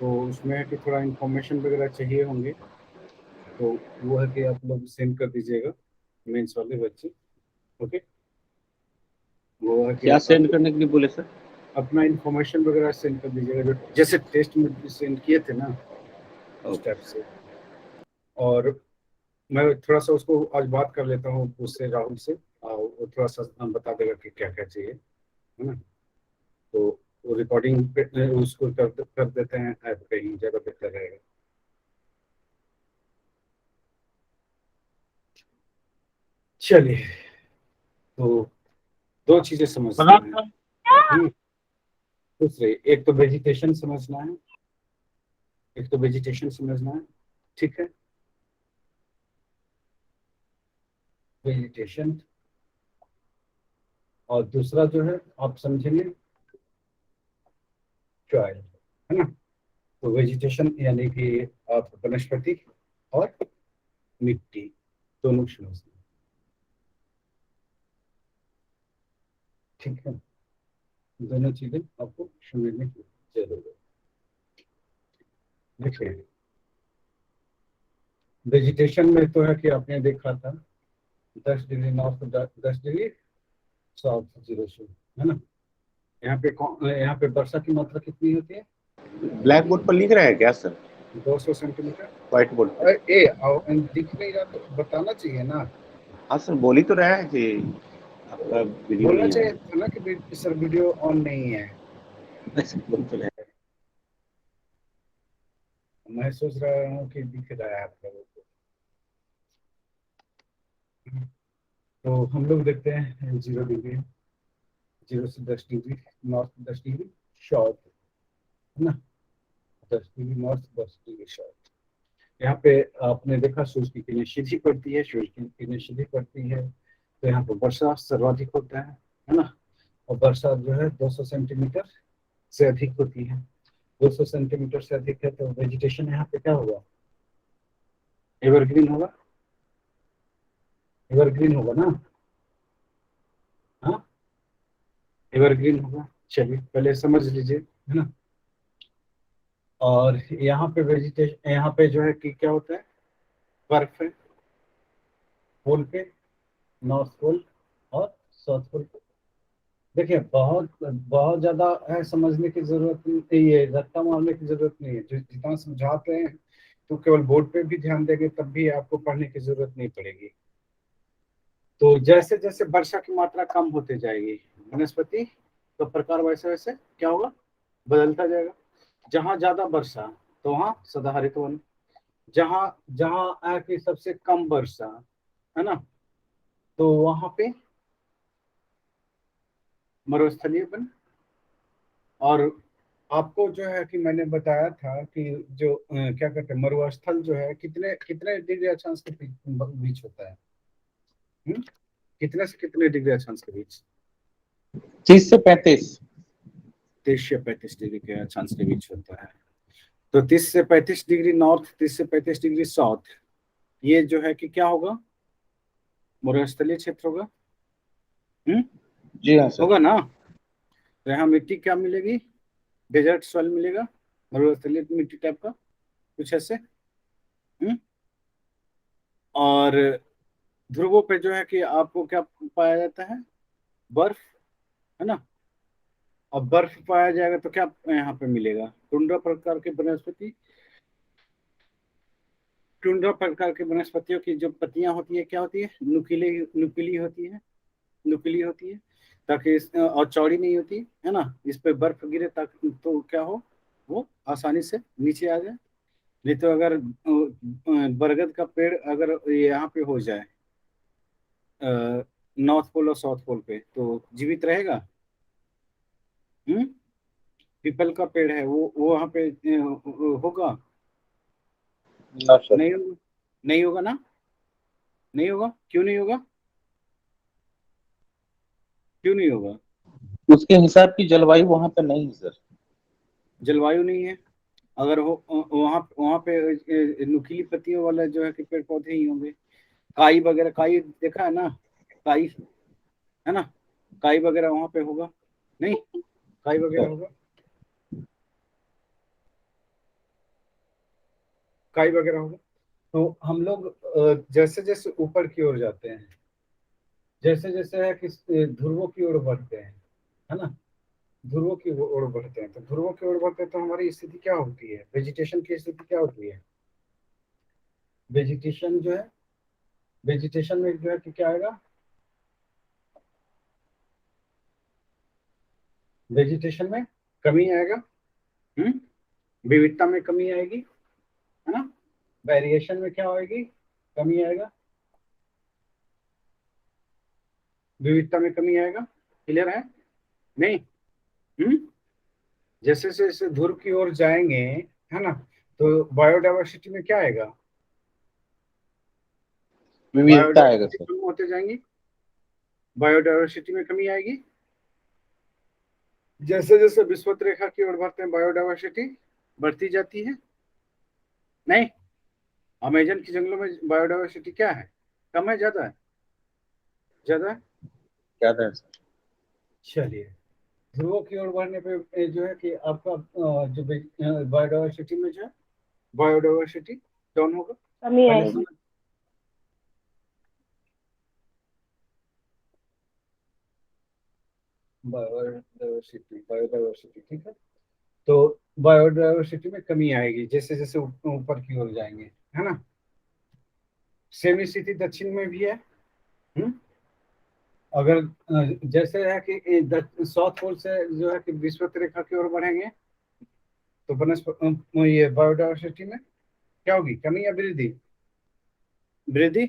तो उसमें है कि थोड़ा इंफॉर्मेशन वगैरह चाहिए होंगे, तो वो है कि आप लोग सेंड कर दीजिएगा मेंस वाले बच्चे। ओके, वो है कि क्या आप सेंड करने के लिए बोले सर? अपना इंफॉर्मेशन वगैरह सेंड कर दीजिएगा, जो जैसे टेस्ट में सेंड किए थे ना, उस ओके। टाइप से। और मैं थोड़ा सा उसको आज बात कर लेता हूँ उससे, राहुल से, और वो थोड़ा सा बता देगा कि क्या क्या चाहिए, है ना। तो वो रिकॉर्डिंग पे उसको कर देते हैं ऐप पे ही, ज़्यादा बेहतर रहेगा। चलिए, तो दो चीजें समझते हैं। हम्म, दूसरे, एक तो वेजिटेशन समझना है, एक तो वेजिटेशन समझना है, ठीक है। वेजिटेशन, और दूसरा जो है आप समझेंगे सॉइल, है ना। तो वेजिटेशन यानी कि आप वनस्पति और मिट्टी दोनों समझना, ठीक है। दोनों चीजें आपको समझने की जरूरत है। देखिए, वेजिटेशन में तो है कि आपने देखा था 10 degree north, 10 degree south, zero से, है ना। यहाँ पे वर्षा की मात्रा कितनी होती है? ब्लैक बोर्ड पर लिख रहे हैं क्या सर? 200 सेंटीमीटर। व्हाइट बोर्ड पे? दिख नहीं रहा तो बताना चाहिए ना। हाँ सर, बोल ही तो रहा है कि आपका वीडियो बोलना नहीं आ चाहिए रहा था ना कि सर वीडियो ऑन नहीं है। है। सर बोल तो रहे मैं सोच रहा हूँ कि दिख रहा है आप लोगों को। तो हम लोग देखते हैं 0 डिग्री, 0 से 10 डिग्री नॉर्थ, 10 डिग्री साउथ, है ना। 10 डिग्री नॉर्थ, 10 डिग्री साउथ। यहाँ पे आपने देखा सूर्य की किरणें सीधी पड़ती है, सूर्य की किरणें सीधी पड़ती है, तो यहाँ पे वर्षा सर्वाधिक होता है ना। और वर्षा जो है 200 सेंटीमीटर से अधिक होती है। 200 सेंटीमीटर से अधिक है तो वेजिटेशन यहाँ पे क्या होगा? एवरग्रीन होगा, एवरग्रीन होगा ना। हाँ, एवरग्रीन होगा। चलिए पहले समझ लीजिए, है ना। और यहाँ पे वेजिटेशन, यहाँ पे जो है कि क्या होता है, बर्फ है पोल पे, नॉर्थ पोल और साउथ पोल पे। देखिए, बहुत बहुत ज्यादा है समझने की जरूरत नहीं है, रट्टा मारने की जरूरत नहीं है। जितना समझाते हैं तो केवल बोर्ड पे भी ध्यान देंगे तब भी आपको पढ़ने की जरूरत नहीं पड़ेगी। तो जैसे जैसे वर्षा की मात्रा कम होते जाएगी, वनस्पति तो प्रकार वैसे वैसे क्या होगा, बदलता जाएगा। जहाँ ज्यादा वर्षा तो वहाँ सदाहरित वन, जहाँ जहाँ है कि सबसे कम वर्षा, है ना, तो वहाँ पे मरुस्थलीय वन। और आपको जो है कि मैंने बताया था कि जो क्या कहते हैं, मरुस्थल जो है कितने कितने डिग्री अक्षांश के बीच होता है? हुँ? कितने से कितने डिग्री अक्षांश के बीच? 30 से 35। 30 से 35 डिग्री के अक्षांश के बीच होता है। तो 30 से 35 डिग्री नॉर्थ, 30 से 35 डिग्री साउथ, ये जो है कि क्या होगा, मरुस्थलीय क्षेत्र होगा। हम्म, जी हाँ सर। होगा ना। तो यहाँ मिट्टी क्या मिलेगी? डेजर्ट सॉइल मिलेगा, मरुस्थलीय मिट्टी टाइप का कुछ ऐसे। हम्म, और ध्रुवों पे जो है कि आपको क्या पाया जाता है? बर्फ, है ना। अब बर्फ पाया जाएगा तो क्या यहाँ पे मिलेगा? टुंड्रा प्रकार के वनस्पति, टुंड्रा प्रकार के वनस्पतियों की जो पत्तियां होती है क्या होती है? नुकीली, नुकीली होती है, नुकीली होती है, ताकि और चौड़ी नहीं होती है ना। इस पे बर्फ गिरे ताकि तो क्या हो, वो आसानी से नीचे आ जाए। नहीं तो अगर बरगद का पेड़ अगर यहाँ पे हो जाए, नॉर्थ पोल और साउथ पोल पे, तो जीवित रहेगा? हम्म, पीपल का पेड़ है वो वहाँ पे होगा? ना सर। नहीं होगा, नहीं होगा ना, नहीं होगा। क्यों नहीं होगा? क्यों नहीं होगा? उसके हिसाब की जलवायु वहां पे नहीं है सर। जलवायु नहीं है। अगर हो वहाँ वहाँ पे नुकीली पत्तियों वाला जो है कि पेड़ पौधे ही होंगे। काई वगैरह, काई देखा है ना, काई, है ना, काई वगैरह वहाँ पे होगा नहीं? काई वगैरह सर होगा? स्काई वगैरह होगा। तो हम लोग जैसे जैसे ऊपर की ओर जाते हैं, जैसे जैसे है कि ध्रुवों की ओर बढ़ते हैं, है ना, ध्रुवों की ओर बढ़ते हैं, तो ध्रुवों की ओर बढ़ते हैं तो हमारी स्थिति क्या होती है, वेजिटेशन की स्थिति क्या होती है। वेजिटेशन जो है, वेजिटेशन में जो है कि क्या आएगा, वेजिटेशन में कमी आएगा। विविधता में कमी आएगी, है ना, वेरिएशन में क्या आएगी, कमी आएगा, विविधता में कमी आएगा। क्लियर है नहीं? हम्म जैसे जैसे ध्रुव की ओर जाएंगे, है ना, तो बायोडाइवर्सिटी में क्या आएगा, विविधता आएगा बायोडाइवर्सिटी सर। कम होते जाएंगी, बायोडाइवर्सिटी में कमी आएगी। जैसे जैसे विषुवत रेखा की ओर बढ़ते हैं बायोडाइवर्सिटी बढ़ती जाती है। नहीं, अमेजन की जंगलों में बायोडाइवर्सिटी क्या है, कम है, ज्यादा है, ज्यादा है। क्या था सर? चलिए, ध्रुवों की ओर बढ़ने पे जो है कि आपका जो बायोडाइवर्सिटी में जो है, बायोडाइवर्सिटी डाउन होगा। कमी पहले आएगी। समझ, बायोडाइवर्सिटी, बायोडाइवर्सिटी ठीक है। तो बायोडाइवर्सिटी में कमी आएगी जैसे जैसे ऊपर की ओर जाएंगे, है ना। सेम स्थिति दक्षिण में भी है। हम्म? अगर जैसे है कि साउथ पोल से जो है कि विषुवत रेखा की ओर बढ़ेंगे, तो बनस्पति ये बायोडाइवर्सिटी में क्या होगी, कमी या वृद्धि, वृद्धि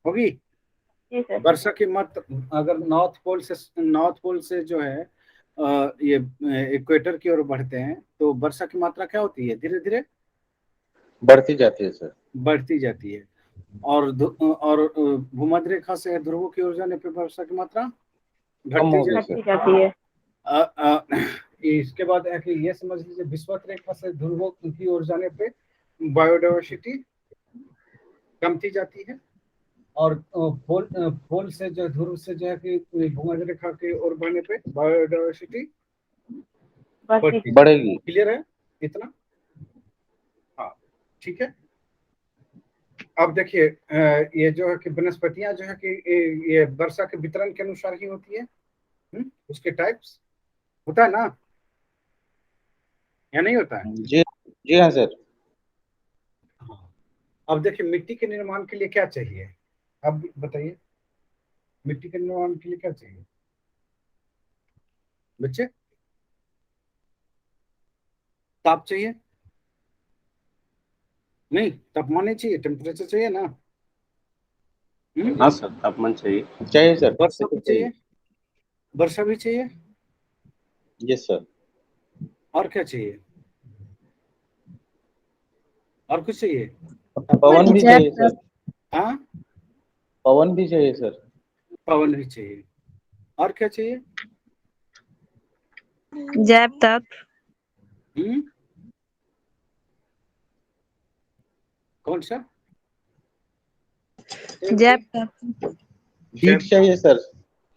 होगी। जी सर। वर्षा की मात्रा, अगर नॉर्थ पोल से जो है ये इक्वेटर की ओर बढ़ते हैं, तो वर्षा की मात्रा क्या होती है, धीरे धीरे बढ़ती जाती है सर। बढ़ती जाती है। और भूमध्य रेखा से ध्रुवों की ओर जाने पर वर्षा की मात्रा कम घटती हो गई जाती सर। घटती जाती है। है। इसके बाद है कि ये समझ लीजिए विषुवत रेखा से ध्रुवों की ओर जाने पे बायोडाइवर्सिटी कमती जाती है। और पोल से जो ध्रुव से जो है कि भूमध्य रेखा की ओर बढ़ने पे बायोडाइवर्सिटी बढ़ती बढ़ती जाती बढ़ेगी। है। क्लियर है इतना? हाँ, ठीक है। अब देखिए ये जो है कि वनस्पतियां जो है कि ये वर्षा के वितरण के अनुसार ही होती है। उसके टाइप्स होता है ना, या नहीं होता है? जी, जी हाँ सर। हाँ। अब देखिए मिट्टी के निर्माण के लिए क्या चाहिए, अब बताइए, मिट्टी के निर्माण के लिए क्या चाहिए बच्चे, ताप चाहिए, नहीं तापमान नहीं चाहिए, टेम्परेचर चाहिए ना। हाँ सर, तापमान चाहिए, चाहिए सर, वर्षा बिल्कुल भी चाहिए। चाहिए, वर्षा भी चाहिए, यस सर। और क्या चाहिए, और कुछ चाहिए, तापमान पवन भी भी चाहिए। चाहिए सर। हाँ, पवन भी चाहिए सर। पवन भी चाहिए, और क्या चाहिए? जैव तत्व। हम्म कौन सा चाहिए जैव बताइए? तत्व। हीट जैव, चाहिए सर।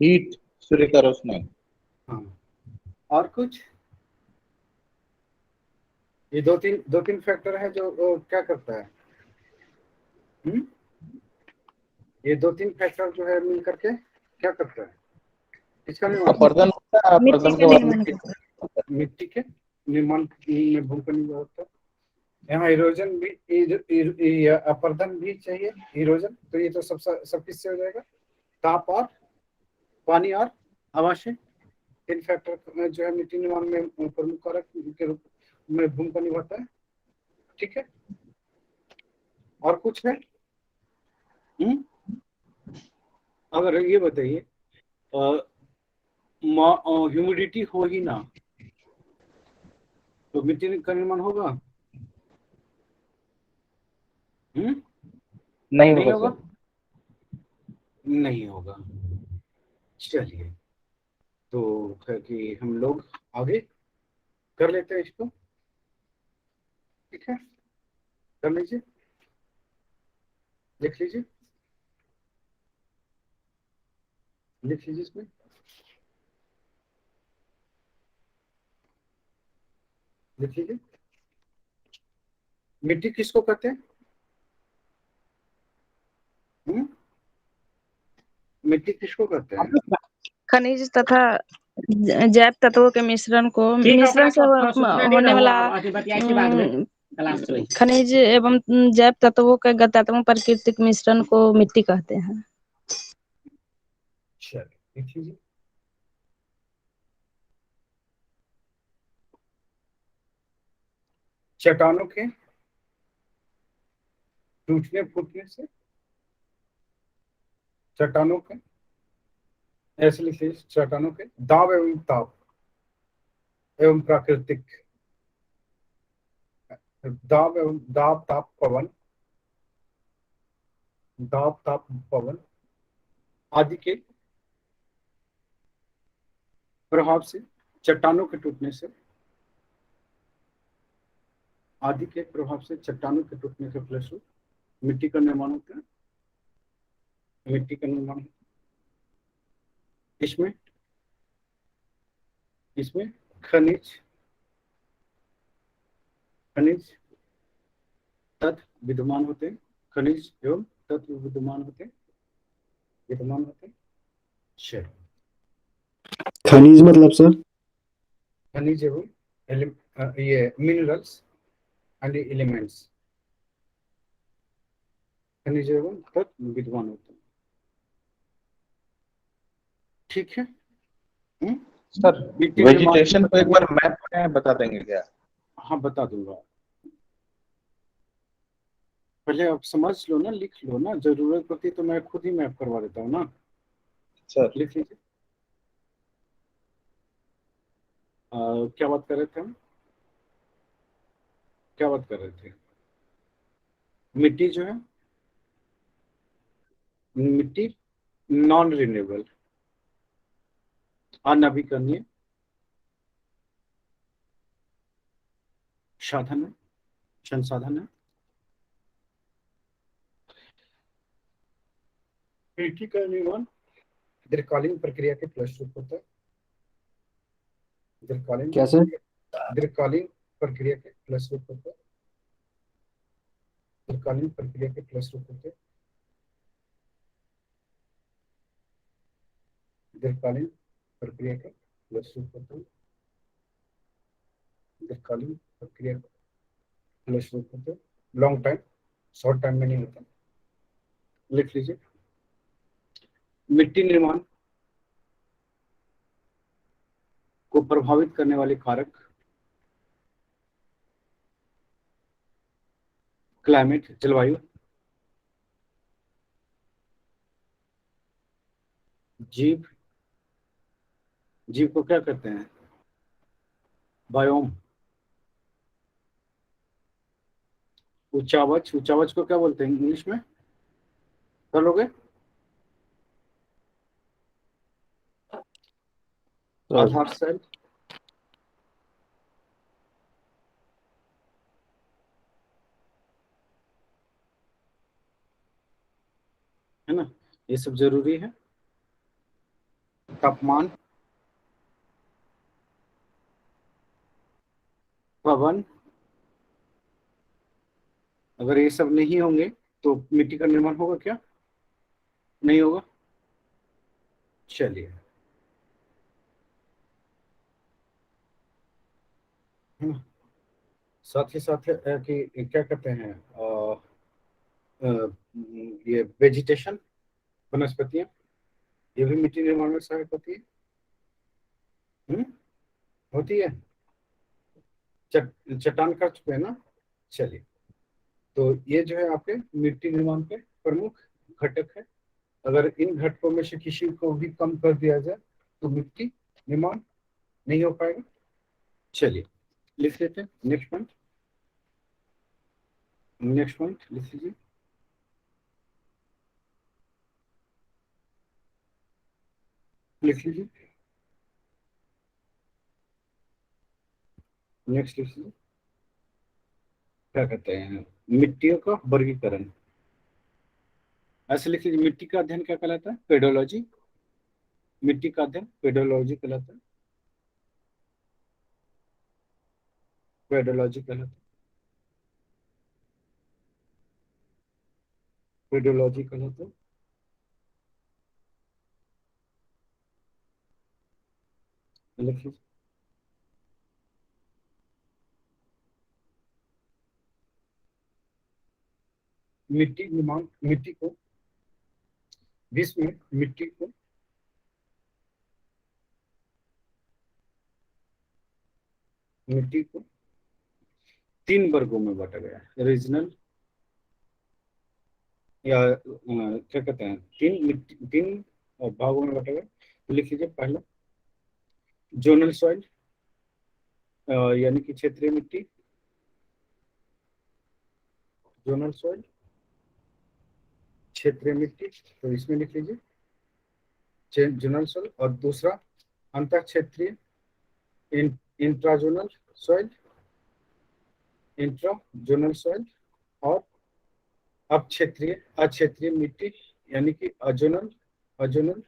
हीट, सूर्य का रोशनी। हाँ, और कुछ? ये दो तीन फैक्टर है जो क्या करता है। हम्म ये दो तीन फैक्टर जो है मिल करके क्या करता है, किसका निर्माण करता अपर्दन होता है, मिट्टी अपर्दन का के बाद निर्माण मिट्टी। करता मिट्टी के निर्माण में भूमिका निभाता है। यहाँ इरोजन भी, अपर्दन भी चाहिए, इरोजन, तो ये तो सब किससे हो जाएगा, ताप और पानी और हवा से। इन फैक्टर जो है मिट्टी निर्माण में प्रमुख कारक के रूप में भूमिका निभाता है। ठीक है, और कुछ है? हम्म अगर ये बताइए, ह्यूमिडिटी हो ही ना, तो मिट्टी का निर्माण होगा? हम्म नहीं नहीं होगा होगा, सर। नहीं होगा। चलिए, तो है कि हम लोग आगे कर लेते हैं इसको। ठीक है, कर लीजिए, लिख लीजिए, लिख लीजिए इसमें, लिख लीजिए। मिट्टी किसको कहते हैं? मिट्टी किसको कहते हैं? खनिज तथा जैव तत्वों के मिश्रण को मिश्रण से होने वाला खनिज एवं जैव तत्वों के गतात्मक प्राकृतिक मिश्रण को मिट्टी कहते हैं। चलिए देखिए जी, चट्टानों के टूटने फूटने से, चट्टानों के, ऐसे लिखिए, चट्टानों के दाब एवं ताप एवं प्राकृतिक, दाब एवं दाब ताप पवन, दाब ताप पवन आदि के प्रभाव से, चट्टानों के टूटने से, आदि के प्रभाव से चट्टानों के टूटने के फलस्वरूप मिट्टी का निर्माण होता है। मिट्टी का निर्माण होता है। इसमें खनिज खनिज तत्व विद्यमान होते हैं। खनिज एवं तत्व विद्यमान होते हैं। चलिए, खनिज मतलब सर? खनिज एवं ये मिनरल्स एंड एलिमेंट्स, खनिज एवं तत्व विद्यमान होते हैं। ठीक है। सर मिट्टी वेजिटेशन को एक बार मैप में बता देंगे क्या? हाँ बता दूंगा, पहले आप समझ लो ना, लिख लो ना, जरूरत पड़ती तो मैं खुद ही मैप करवा देता हूँ ना। सर लिख लीजिए। क्या बात कर रहे थे हम? क्या बात कर रहे थे? मिट्टी जो है, मिट्टी नॉन रिन्यूएबल, अनवीकरणीय साधन है, संसाधन है। मिट्टी का निर्माण दीर्घकालीन प्रक्रिया के फलस्वरूप होता है। दीर्घकालीन क्या सर? दीर्घकालीन प्रक्रिया के फलस्वरूप होता है। दीर्घकालीन प्रक्रिया के फलस्वरूप होते हैं। दीर्घकालीन प्रक्रिया के फलस्वरूप होते हैं। दीर्घकालीन प्रक्रिया के फलस्वरूप होते हैं। लॉन्ग टाइम, शॉर्ट टाइम में नहीं होता। लिख लीजिए। मिट्टी निर्माण को प्रभावित करने वाले कारक क्लाइमेट, जलवायु, जीव, जीव को क्या कहते हैं? बायोम। उच्चावच, उच्चावच को क्या बोलते हैं इंग्लिश में? कर लोगे? आधार सेल, है ना, ये सब जरूरी है। तापमान, पवन, अगर ये सब नहीं होंगे तो मिट्टी का निर्माण होगा क्या? नहीं होगा। चलिए, है ना, साथ ही साथ कि क्या कहते हैं, ये वेजिटेशन, वनस्पतियां, ये भी मिट्टी निर्माण में सहायक होती है। हम्म, होती है। चट्टान कर चुके हैं ना। चलिए, तो ये जो है आपके मिट्टी निर्माण के प्रमुख घटक है। अगर इन घटकों में से किसी को भी कम कर दिया जाए तो मिट्टी निर्माण नहीं हो पाएगा। चलिए लिख लेते हैं नेक्स्ट पॉइंट। नेक्स्ट पॉइंट लिख लीजिए। लिख लीजिए। नेक्स्ट लिख लीजिए। क्या कहते हैं? मिट्टियों का वर्गीकरण। ऐसे लिख लीजिए, मिट्टी का अध्ययन क्या कहलाता है? पेडोलॉजी। मिट्टी का अध्ययन पेडोलॉजी कहलाता है। पेडोलॉजी कहलाता है। रेडियोलॉजिकल है तो लिखिए। मिट्टी को विश्व में मिट्टी को 3 वर्गों में बांटा गया है। रीजनल या क्या कहते हैं, तीन भागों में बांटा गया। लिख लीजिए। पहला जोनल सॉइल, यानी कि क्षेत्रीय मिट्टी, जोनल सॉइल क्षेत्रीय मिट्टी, तो इसमें लिख लीजिए जोनल सॉइल। और दूसरा अंतर क्षेत्रीय, इंट्राजोनल सॉइल, इंट्राजोनल सॉइल। और अब अक्षेत्रीय मिट्टी, यानी कि अजोनल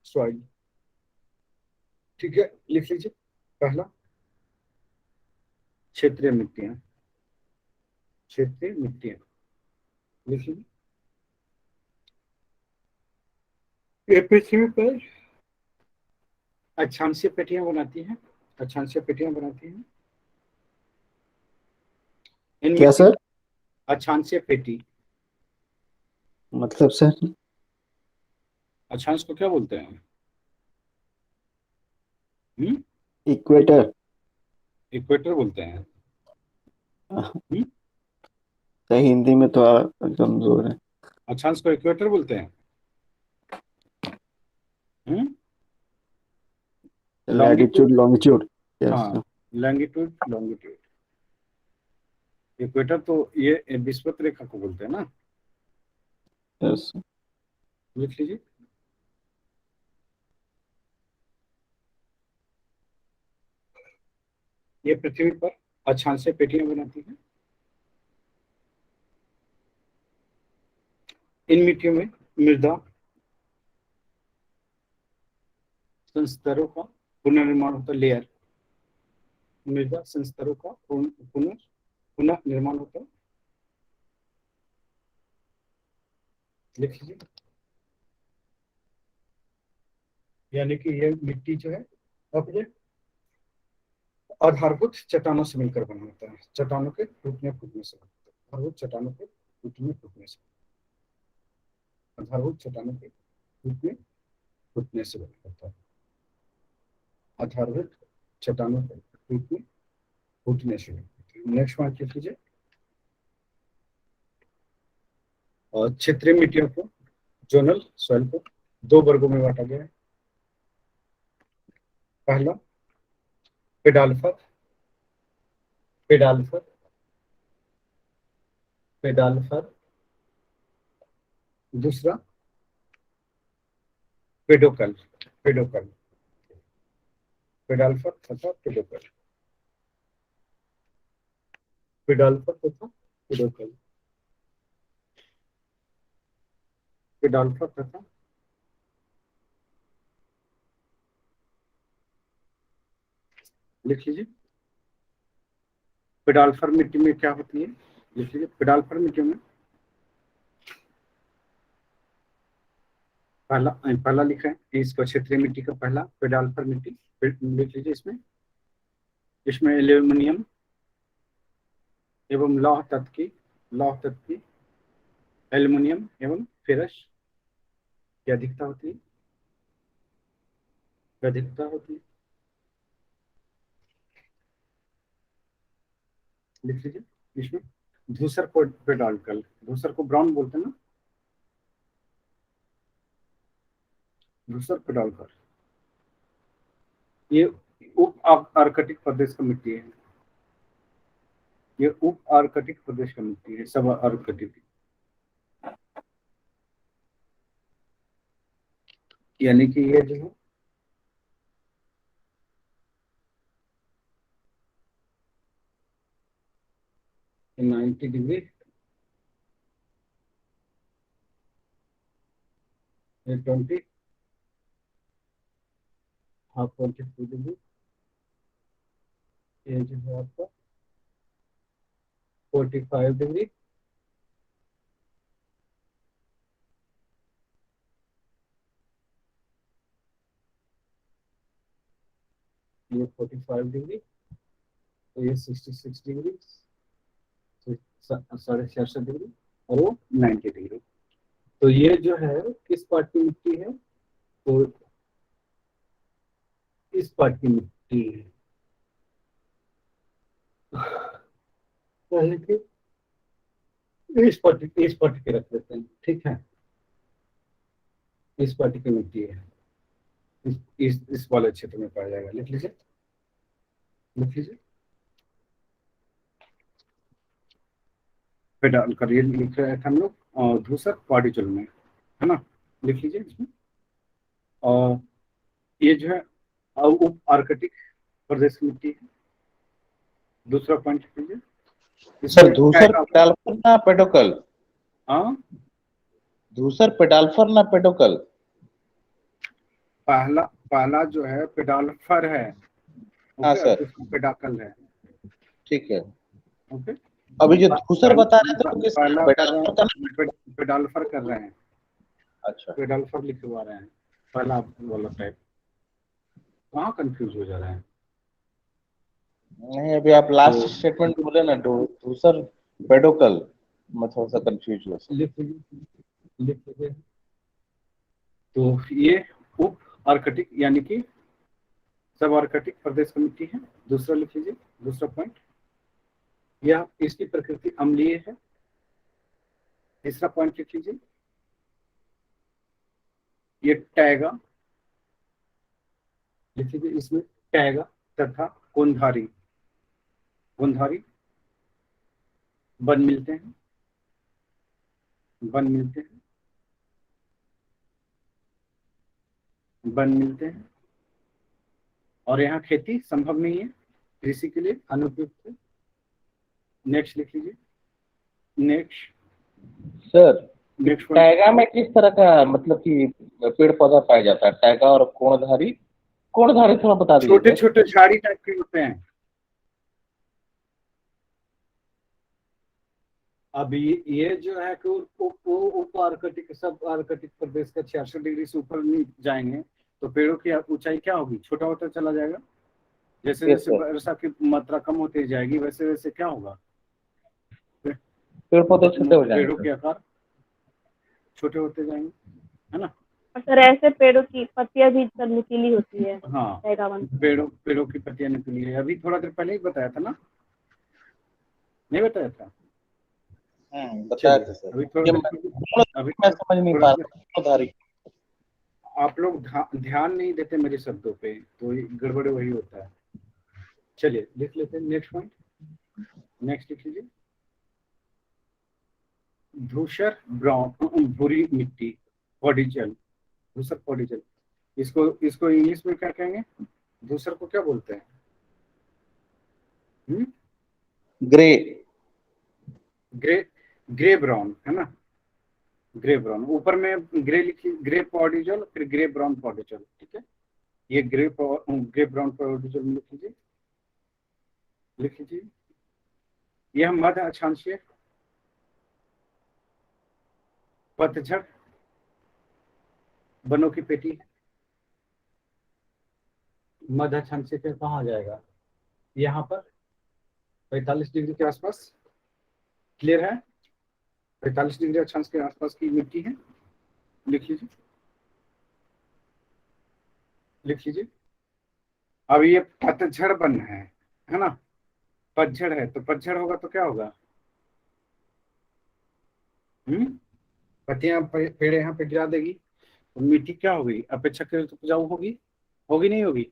सॉइल। ठीक है, लिख लीजिए। पहला क्षेत्रीय मिट्टियां लिख लीजिए। ये पृथ्वी पर अक्षांशीय पेटियां बनाती हैं। इन क्या मिट्टी सर? अक्षांशीय पेटी, मतलब सर? अक्षांश को क्या बोलते हैं? इक्वेटर। इक्वेटर बोलते हैं। हम्म? सही, हिंदी में तो कमजोर है। अक्षांश को इक्वेटर बोलते हैं। Longitude, latitude longitude. यस हाँ, लॉन्गिट्यूड। इक्वेटर तो ये विषुवत रेखा को बोलते हैं ना। यस। लिख लीजिए। ये पृथ्वी पर अक्षांशीय पेटियां बनाती हैं। इन मिट्टियों में मृदा संस्तरों का पुनर्निर्माण होता है। लेयर, मृदा संस्तरों का पुनः निर्माण होता है। लिख लीजिए। यानी कि ये मिट्टी जो है अपने आधारभूत चट्टानों से मिलकर बना होता है। चट्टानों के टूटने फूटने से आधारभूत चट्टानों के टूटने फूटने से आधारभूत चट्टानों के टूटने फूटने से बना होता है। आधारभूत चट्टानों के टूटने फूटने से। नेक्स्ट पॉइंट लिख लीजिए। और क्षेत्रीय मिट्टियों को, जोनल सॉइल को 2 वर्गों में बांटा गया है। पहला पेडाल्फर पेडाल्फर पेडाल्फर दूसरा पेडोकल पेडोकल पेडाल्फर तथा पेडोकल पेडाल्फर तथा पेडोकल पेडाल्फर तथा लिख लीजिए। पेडाल्फर मिट्टी में क्या होती है? लिख लीजिए। पेडाल्फर मिट्टी में पहला लिखा है इसको, क्षेत्रीय मिट्टी का पहला पेडाल्फर मिट्टी लिख लीजिए। इसमें एल्यूमिनियम एवं लौह तत्व की एल्युमिनियम एवं फेरस की अधिकता होती है। लिख लीजिए। इसमें धूसर पेडाल्कल, धूसर को ब्राउन बोलते हैं ना, धूसर पेडाल्कल। ये उप आर्कटिक प्रदेश का मिट्टी है। ये उप आर्कटिक प्रदेश का मिट्टी है, सब आर्कटिक, यानी कि ये जो है 90 डिग्री, 20, हाफ 22 डिग्री, ये जो है आपका 45 डिग्री, 65 डिग्री, तो ये 66 डिग्री, 66.5 डिग्री, और वो 90 डिग्री। तो ये जो है किस पार्ट की मिट्टी है? तो इस पार्ट की मिट्टी है। पहले की इस पार्ट के रख लेते हैं, ठीक है। इस पार्ट की मिट्टी है, इस वाले क्षेत्र में पाया जाएगा। लिख लीजिए, लिख लीजिए। पेडाल का ये लिख रहे थे हम लोग, और धूसर पॉडिचल में, है ना। लिख लीजिए इसमें। और ये जो है उप आर्कटिक प्रदेश की मिट्टी है। दूसरा पॉइंट लिख लीजिए। सर धूसर पेडाल्फर ना पेडोकल? हाँ, धूसर पेडाल्फर ना पेडोकल? पहला पहला जो है पेडाल्फर है, हाँ ओके, और सर, दूसरा पेडाकल है, ठीक है। ओके। अभी जो धूसर बता रहे थे वो किस पहला कर रहे पेडाल्फर था ना? हैं, पेडाल्फर कर रहे हैं, अच्छा, पेडाल्फर लिखवा रहे हैं, पहला वाला टाइप। कहाँ कंफ्यूज हो जा रहे हैं? नहीं अभी आप लास्ट तो स्टेटमेंट बोले ना धूसर पेडोकल, मैं थोड़ा सा कंफ्यूज हुआ सर। लिख लीजिए, लिख लीजिए। तो ये उप आर्कटिक यानी कि सब आर्कटिक प्रदेश की मिट्टी है। दूसरा लिख लीजिए, दूसरा पॉइंट, यह इसकी प्रकृति अम्लीय है। तीसरा पॉइंट लिख लीजिए, ये टैगा, लिख लीजिए इसमें टैगा तथा कोंधारी कोंधारी वन मिलते हैं, वन मिलते हैं, वन मिलते हैं, और यहाँ खेती संभव नहीं है, कृषि के लिए अनुपयुक्त है। नेक्स्ट लिख लीजिए, next sir next point. Taiga में किस तरह का मतलब कि पेड़ पौधा पाया जाता है? टैगा और कोणधारी, कोणधारी थोड़ा बता दीजिए छोटे सर। छोटे झाड़ी टाइप के होते हैं। अभी ये जो है कि उप आर्कटिक सब आर्कटिक प्रदेश का 66 डिग्री से ऊपर नहीं जाएंगे तो पेड़ों की ऊंचाई क्या होगी? छोटा होता चला जाएगा। जैसे यस जैसे सर, वर्षा की मात्रा कम होती जाएगी वैसे वैसे क्या होगा? पेड़ पौधे छोटे हो जाएंगे पेड़ों सर। के आकार छोटे होते जाएंगे, है ना। और सर ऐसे पेड़ों की पत्तियां भी सब नुकीली होती है, हाँ, टैगावन। पेड़ों की पत्तियां निकली है। अभी थोड़ा देर पहले ही बताया था ना, नहीं बताया था? बताया चलिए था सर। अभी थोड़ा ये देर, अभी मैं समझ नहीं थोड़ा पा देर, रहा, कोणधारी। आप लोग ध्यान नहीं देते मेरे शब्दों पे तो गड़बड़ वही होता है। चलिए लिख लेते हैं नेक्स्ट पॉइंट। नेक्स्ट लिख लीजिए, धूसर ब्राउन भूरी मिट्टी, पॉडिजल, धूसर पॉडिजल। इसको इसको इंग्लिश में क्या कहेंगे? धूसर को क्या बोलते हैं? ग्रे। ग्रे, ग्रे ब्राउन, है ना, ग्रे ब्राउन। ऊपर में ग्रे लिखिए, ग्रे पॉडिजल, फिर ग्रे ब्राउन पॉडिजल, ठीक है। ये ग्रे ब्राउन पॉडिजल में लिख लीजिए, लिख लीजिए। यह मध्य अक्षांशीय पतझड़ वनों की पेटी है। मध्य अक्षांशीय पे कहाँ आ जाएगा? यहाँ पर 45 डिग्री के आसपास, क्लियर है? 45 डिग्री अक्षांश के आसपास की मिट्टी है। लिख लीजिए, लिख लीजिए। अब ये पतझड़ वन है ना, पतझड़ है तो पतझड़ होगा तो क्या होगा? पत्तियां पेड़ यहाँ पे गिरा देगी तो मिट्टी क्या होगी? अपेक्षाकृत उपजाऊ होगी, होगी नहीं होगी?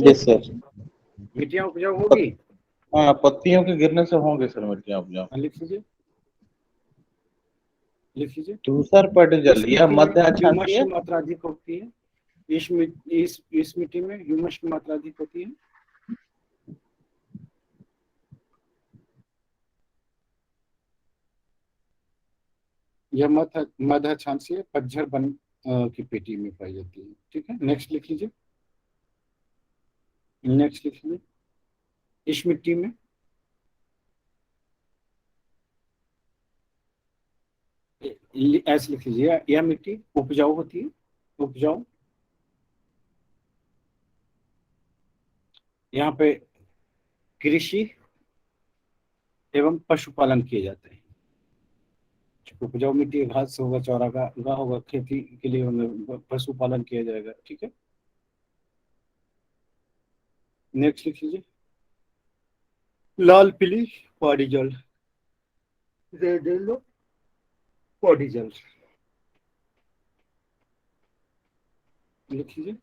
Yes sir. मिट्टियां उपजाऊ होगी। हाँ, पत्तियों के गिरने से होंगे सर मिट्टियां उपजाऊ। लिख लीजिए, लिख लीजिए। धूसर पेडोकल इस यह मिट्टी में मध्य ह्यूमस अक्षांशीय। की मात्रा अधिक होती है। इस मिट्टी में ह्यूमस की मात्रा अधिक होती है। यह मध्य अक्षांशीय पतझड़ वन की पेटी में पाई जाती है, ठीक है। नेक्स्ट लिख लीजिए, नेक्स्ट लिख लीजिए। इस मिट्टी में ऐसे लिख लीजिए, यह मिट्टी उपजाऊ होती है, उपजाऊ यहाँ पे कृषि एवं पशुपालन किए जाते हैं। उपजाऊ मिट्टी, घास होगा, चौरागा होगा, खेती के लिए पशुपालन किया जाएगा। ठीक है, नेक्स्ट लिख लीजिए। लाल पीली पहाड़ी जल, रेड येलो पहाड़ी जल लिख लीजिए।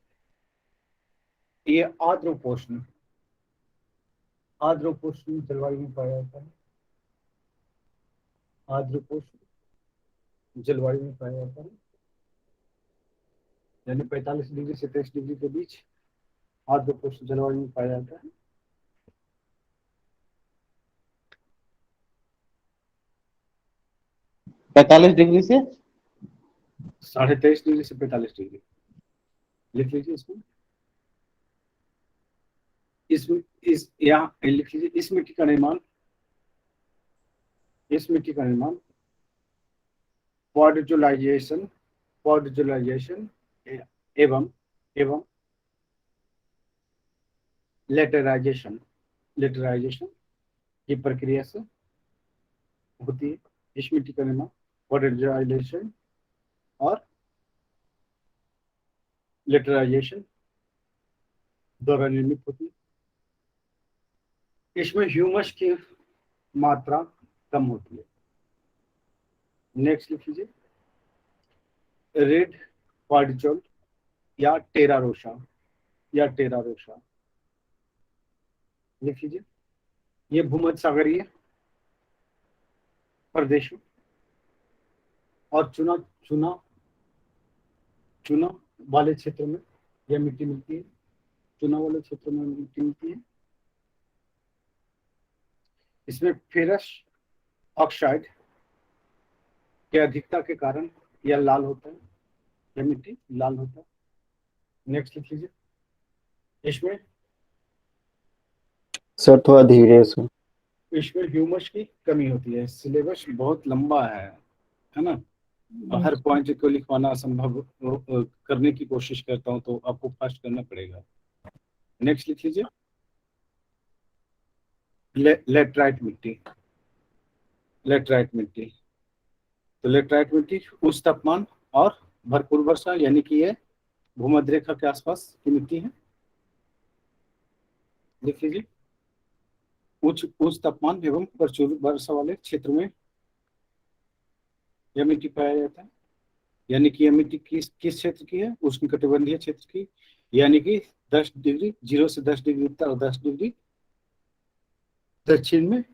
ये आर्द्र उपोष्ण, आर्द्र उपोष्ण जलवायु में पाया जाता है। आर्द्र उपोष्ण जलवायु में पाया जाता है, यानी 45 डिग्री से 23 डिग्री के बीच आर्द्र उपोष्ण जलवायु में पाया जाता है। पैंतालीस डिग्री से 23.5 डिग्री से 45 डिग्री लिख लीजिए। इसमें इस यहाँ लिख लीजिए। इस मिट्टी का निर्माण पॉडजुलाइजेशन एवं लेटराइजेशन की प्रक्रिया से होती है। इस मिट्टी का निर्माण पॉडजुलाइजेशन और लेटराइजेशन द्वारा निर्मित होती है। इसमें ह्यूमस की मात्रा कम होती है। नेक्स्ट लिख लीजिए। रेड क्वाड्रिचोल या टेरारोसा लिख लीजिए। ये भूमध्य सागरीय प्रदेशों और चुना वाले क्षेत्र में यह मिट्टी मिलती है। चुना वाले क्षेत्र में मिट्टी मिलती है। इसमें फेरस ऑक्साइड की अधिकता के कारण यह लाल होता है, यह मिट्टी लाल होता है। नेक्स्ट लिख लीजिए। इसमें सर थोड़ा धीरे से। ह्यूमस की कमी होती है। सिलेबस बहुत लंबा है ना, हर पॉइंट को लिखवाना असंभव करने की कोशिश करता हूं, तो आपको फास्ट करना पड़ेगा। नेक्स्ट लिख लीजिए। लेटराइट मिट्टी तो लेटराइट मिट्टी उच्च तापमान और भरपूर वर्षा, यानी कि ये भूमध्य रेखा के आसपास की मिट्टी है। लिख लीजिए। उच्च तापमान एवं प्रचुर वर्षा वाले क्षेत्र में यह मिट्टी पाया जाता है, यानी कि यह मिट्टी किस क्षेत्र की है? उष्णकटिबंधीय क्षेत्र की, यानी कि 10 डिग्री 0 से 10 डिग्री उत्तर और 10 डिग्री दक्षिण में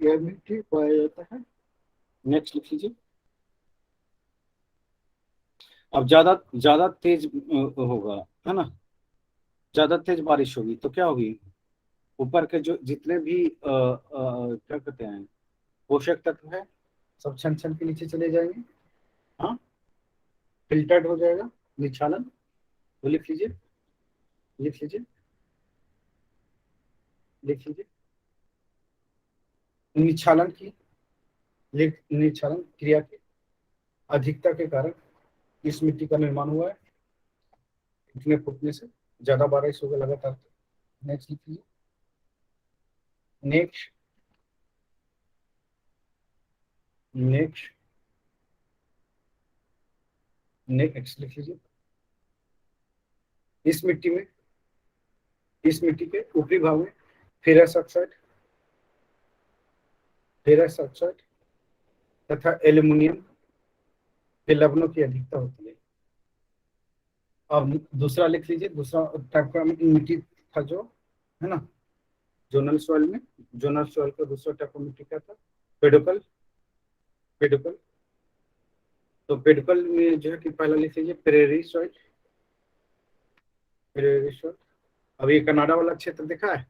यह मिट्टी पाया जाता है। नेक्स्ट लिख लीजिए। अब ज्यादा तेज होगा, है ना, ज्यादा तेज बारिश होगी तो क्या होगी? ऊपर के जो जितने भी क्या कहते हैं पोषक तत्व है, सब छन छन के नीचे चले जाएंगे। हाँ, फिल्टर्ड हो जाएगा, निक्षालन। तो लिख लीजिए। निक्षालन क्रिया की अधिकता के कारण इस मिट्टी का निर्माण हुआ है। इतने फुटने से ज्यादा बारिश होगा लगातार। नेक्स्ट लिख लीजिए। नेक्स्ट लिख लीजिए। इस मिट्टी के ऊपरी भाग में फेरस ऑक्साइड तथा एल्यूमिनियम के लवणों की अधिकता होती है। अब दूसरा लिख लीजिए। दूसरा टाइप का मिट्टी था जो, है ना, जोनल सॉइल का दूसरा टाइप का मिट्टी क्या था? पेडोकल। तो पेडोकल में जो है कि पहला लिख लीजिए प्रेरी सॉइल। अब ये कनाडा वाला क्षेत्र देखा है?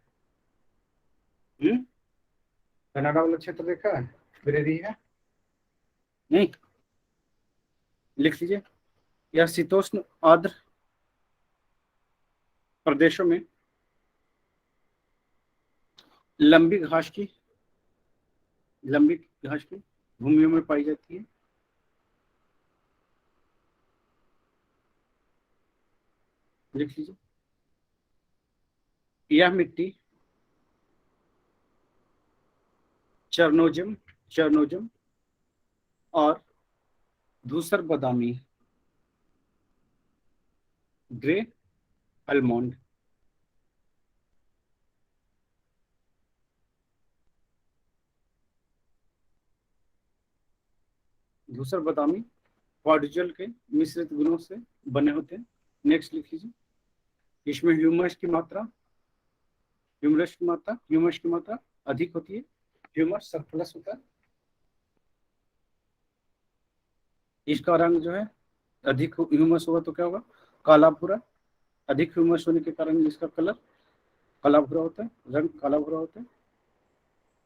कनाडा वाला क्षेत्र देखा है? प्रेरी है नहीं? लिख लीजिए। यह शीतोष्ण आर्द्र प्रदेशों में लंबी घास की भूमियों में पाई जाती है। लिख लीजिए। यह मिट्टी चरनोजिम चरनोजिम और धूसर बादामी ग्रे अलमोंड धूसर बादामी क्वाड्रिजल के मिश्रित गुणों से बने होते हैं। नेक्स्ट लिख लीजिए। इसमें ह्यूमस की मात्रा अधिक होती है। ह्यूमस सरप्लस होता है। इसका रंग जो है अधिक ह्यूमस होगा तो क्या होगा, काला भूरा। अधिक ह्यूमस होने के कारण इसका कलर काला भूरा होता है, रंग काला भूरा होता है।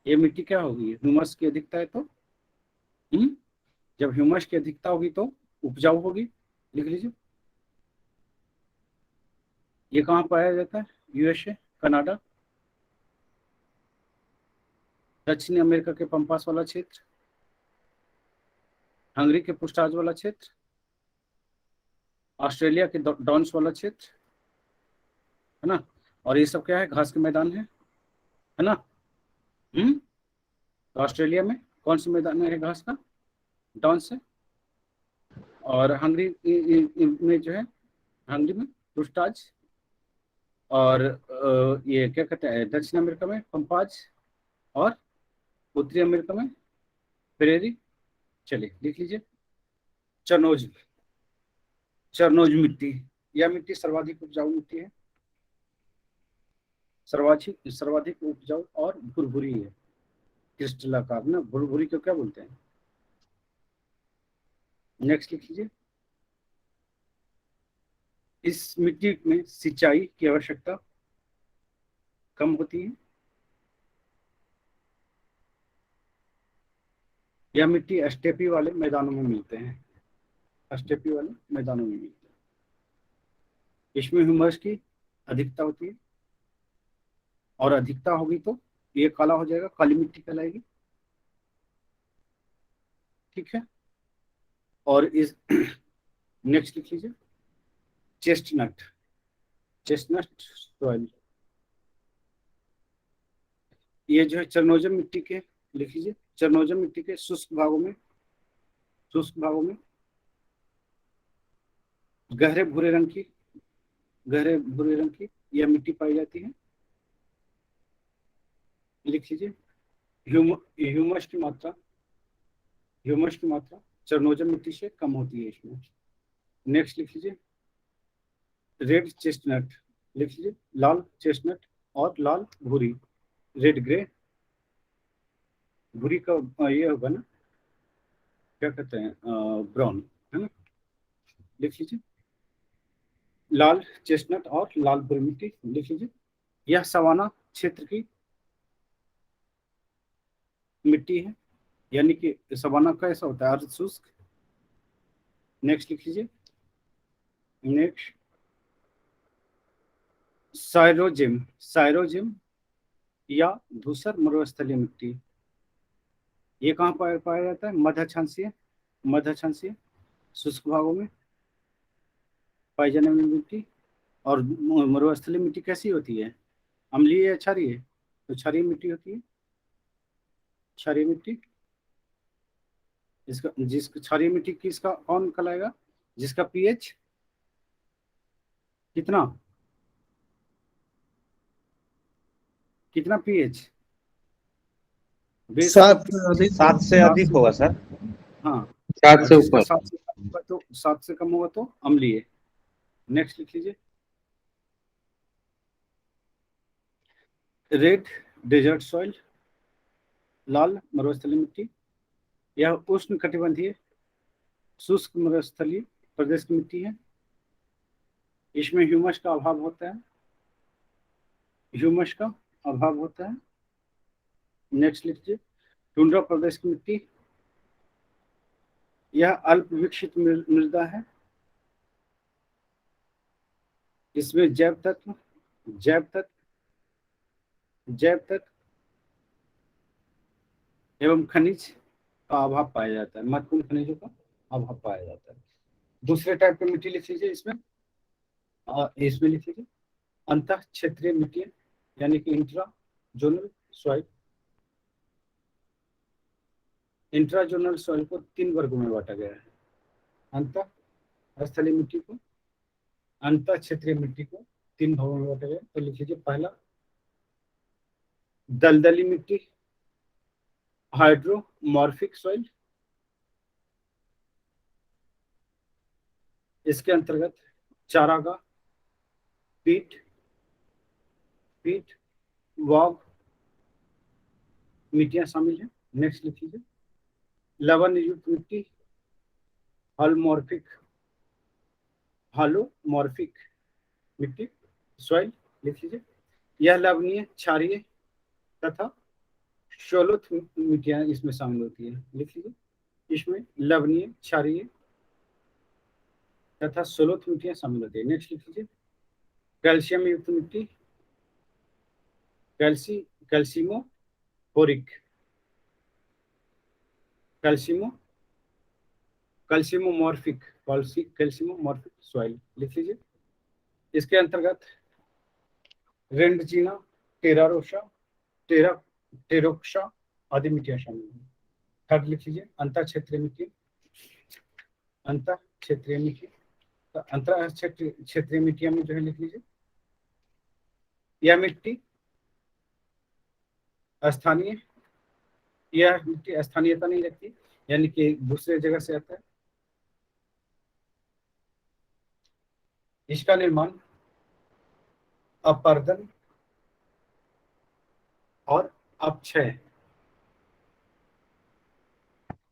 ये मिट्टी क्या होगी, ह्यूमस की अधिकता है तो जब ह्यूमस की अधिकता होगी तो उपजाऊ होगी। लिख लीजिए। ये कहाँ पाया जाता है, यूएसए, कनाडा, दक्षिणी अमेरिका के पंपास वाला क्षेत्र, हंगरी के पुस्टाज वाला क्षेत्र, ऑस्ट्रेलिया के डॉन्स वाला क्षेत्र, है ना। और ये सब क्या है, घास के मैदान है ना। तो ऑस्ट्रेलिया में कौन सा मैदान है घास का, डॉन्स है। और हंगरी में जो है, हंगरी में पुस्टाज, और ये क्या कहते हैं, दक्षिण अमेरिका में पंपाज, और उत्तरी अमेरिका में प्रेरी। चलिए लिख लीजिए। चरनोज मिट्टी, यह मिट्टी सर्वाधिक उपजाऊ मिट्टी है, सर्वाधिक उपजाऊ और भुरभुरी है, क्रिस्टलाकार ना। भुरभुरी को क्या बोलते हैं। नेक्स्ट लिख लीजिए। इस मिट्टी में सिंचाई की आवश्यकता कम होती है। यह मिट्टी स्टेपी वाले मैदानों में मिलते हैं, स्टेपी वाले मैदानों में मिलते हैं। इसमें ह्यूमस की अधिकता होती है, और अधिकता होगी तो ये काला हो जाएगा, काली मिट्टी कहलाएगी। ठीक है। और इस नेक्स्ट लिख लीजिए। चेस्टनट सॉइल, ये जो है चरनोजम मिट्टी के, लिख लीजिए, चरनोजम मिट्टी के शुष्क भागों में गहरे भूरे रंग की यह मिट्टी पाई जाती है। लिख लीजिए। ह्यूमस की मात्रा चरनोजम मिट्टी से कम होती है इसमें। नेक्स्ट लिख लीजिए। रेड चेस्टनट, लिख लीजिए, लाल चेस्टनट और लाल भूरी, रेड ग्रे। भूरी का ये होगा ना, क्या कहते हैं, ब्राउन, है ना। लिख लीजिए। लाल चेस्टनट और लाल भूरी मिट्टी, लिख लीजिए। यह सवाना क्षेत्र की मिट्टी है, यानी कि सवाना का ऐसा होता है, अर्ध शुष्क। नेक्स्ट लिख लीजिए। नेक्स्ट साइरोजिम या धूसर मरुस्थलीय मिट्टी, ये कहाँ पाया जाता है, मध्य शुष्क भागों में पाई जाने वाली मिट्टी। और मरुस्थलीय मिट्टी कैसी होती है, अम्लीय या क्षारीय, तो क्षारीय मिट्टी होती है। क्षारीय मिट्टी, क्षारीय मिट्टी किसका कौन कहलाएगा, जिसका पीएच कितना पीएच, 7 से अधिक होगा सर। हाँ, 7 से ऊपर, 7 से कम होगा तो अम्लीय। नेक्स्ट लिख लीजिए। रेड डेजर्ट सॉइल, लाल मरुस्थलीय मिट्टी, यह उष्ण कटिबंधीय शुष्क मरुस्थलीय प्रदेश की मिट्टी है। इसमें ह्यूमस का अभाव होता है। नेक्स्ट लिखिए। टुंड्रा प्रदेश की मिट्टी, यह अल्प विकसित मृदा है। इसमें जैव तत्व एवं खनिज का अभाव पाया जाता है, महत्वपूर्ण खनिजों का अभाव पाया जाता है। दूसरे टाइप की मिट्टी लिख लीजिए। इसमें लिख लीजिए अंतः क्षेत्रीय मिट्टी, यानी कि इंट्राजोनल सॉइल। इंट्राजोनल सॉइल को 3 वर्गों में बांटा गया है। अंतः स्थलीय मिट्टी को, अंतर क्षेत्रीय मिट्टी को 3 भागों में बांटा गया। तो लिख लीजिए, पहला दलदली मिट्टी, हाइड्रोमॉर्फिक सॉइल, इसके अंतर्गत चारागाह, पीट, बॉग मिट्टियां शामिल हैं। नेक्स्ट लिख लीजिए, लवण युक्त मिट्टी, हालोमॉर्फिक मिट्टी सॉइल लिख लीजिए। यह लवणीय, क्षारीय तथा शोलोथ मिट्टियां इसमें शामिल होती है। लिख लीजिए, इसमें लवणीय, क्षारीय तथा शोलोथ मिट्टियां शामिल होती है। नेक्स्ट लिख लीजिए, कैल्शियम युक्त मिट्टी, कैल्सिमोफोरिक, कैल्सिमोमॉर्फिक सॉइल लिख लीजिए। इसके अंतर्गत रेंडजीना, टेरोक्सा आदि मिट्टियां शामिल हैं। थर्ड लिख लीजिए, अंतर क्षेत्रीय मिट्टी। तो अंतर क्षेत्रीय मिट्टियां में जो है लिख लीजिए, यह मिट्टी स्थानीयता नहीं रखती, यानी कि दूसरे जगह से आता है। इसका निर्माण अपर्दन और अपक्षय।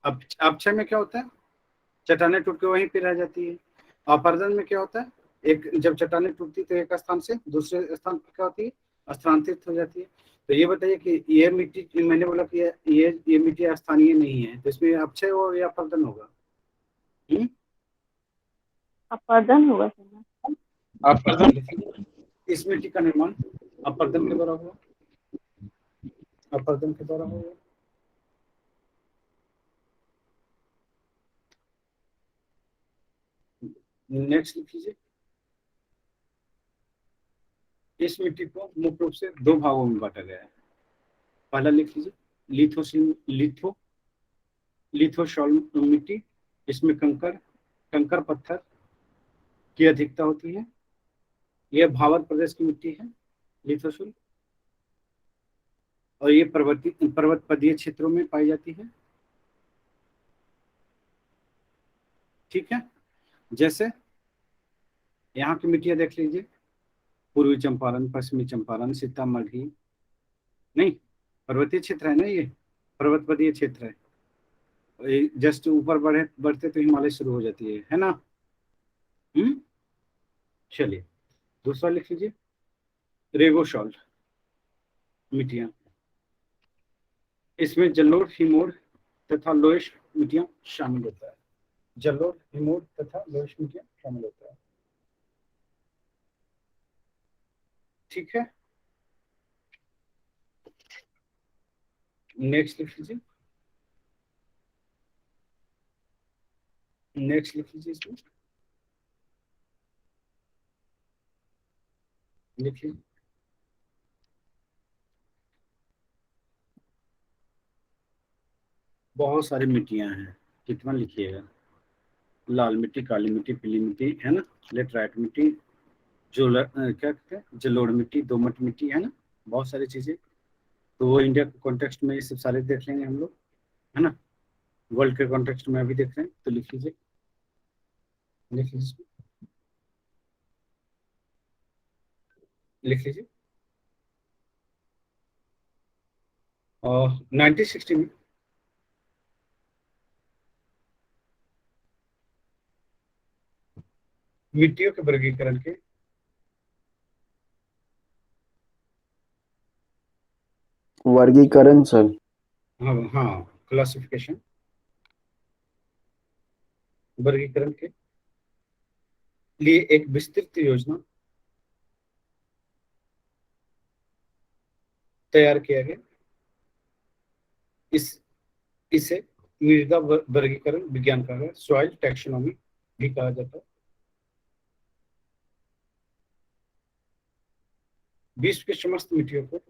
अपक्षय में क्या होता है, चट्टानें टूट के वहीं पे रह जाती है। अपर्दन में क्या होता है, एक जब चट्टानें टूटती तो एक स्थान से दूसरे स्थान पर क्या होती है, स्थानांतरित हो जाती है। तो ये बताइए कि ये मिट्टी, मैंने बोला कि ये मिट्टी स्थानीय नहीं है, तो इसमें अपक्षय हो या अपर्दन होगा? अपर्दन होगा सर। अपर्दन। इस मिट्टी का निर्माण अपर्दन के द्वारा हुआ, अपर्दन के द्वारा हुआ। नेक्स्ट लिख लीजिए, इस मिट्टी को मुख्य रूप से 2 भागों में बांटा गया है। पहला लिख लीजिए, लिथोसॉल मिट्टी, इसमें कंकर पत्थर की अधिकता होती है। यह भावर प्रदेश की मिट्टी है, लिथोसॉल, और ये पर्वतपदीय क्षेत्रों में पाई जाती है। ठीक है, जैसे यहाँ की मिट्टियां देख लीजिए, पूर्वी चंपारण, पश्चिमी चंपारण, सीतामढ़ी, नहीं पर्वतीय क्षेत्र है ना, ये पर्वतपदीय क्षेत्र है। जस्ट ऊपर बढ़ते तो हिमालय शुरू हो जाती है ना। चलिए दूसरा लिख लीजिए, रेगोसॉल मिट्टियां, इसमें जलोढ़, हिमोड़ तथा लोएश मिट्टियां शामिल होता है। जलोढ़, हिमोड़ तथा लोएश मिट्टियां शामिल होता है। ठीक है, नेक्स्ट लिख लीजिए, इसमें लिखिए, बहुत सारी मिट्टियां हैं, कितना लिखिएगा, लाल मिट्टी, काली मिट्टी, पीली मिट्टी है ना, लेटराइट मिट्टी, क्या कहते हैं, जलोढ़ मिट्टी, दोमट मिट्टी है ना, बहुत सारी चीजें। तो वो इंडिया के कॉन्टेक्स्ट में ये सब सारे देख लेंगे हम लोग, है ना, वर्ल्ड के कॉन्टेक्स्ट में अभी देख रहे हैं। तो लिख लीजिए, लिख लीजिए। और 1960 में मिट्टियों के वर्गीकरण के वर्गीकरण सर, हाँ क्लासिफिकेशन, वर्गीकरण के लिए एक विस्तृत योजना तैयार किया गया। इसे मृदा वर्गीकरण विज्ञान कहा गया, सॉइल टैक्सोनॉमी भी कहा जाता है। विश्व की समस्त मिट्टियों को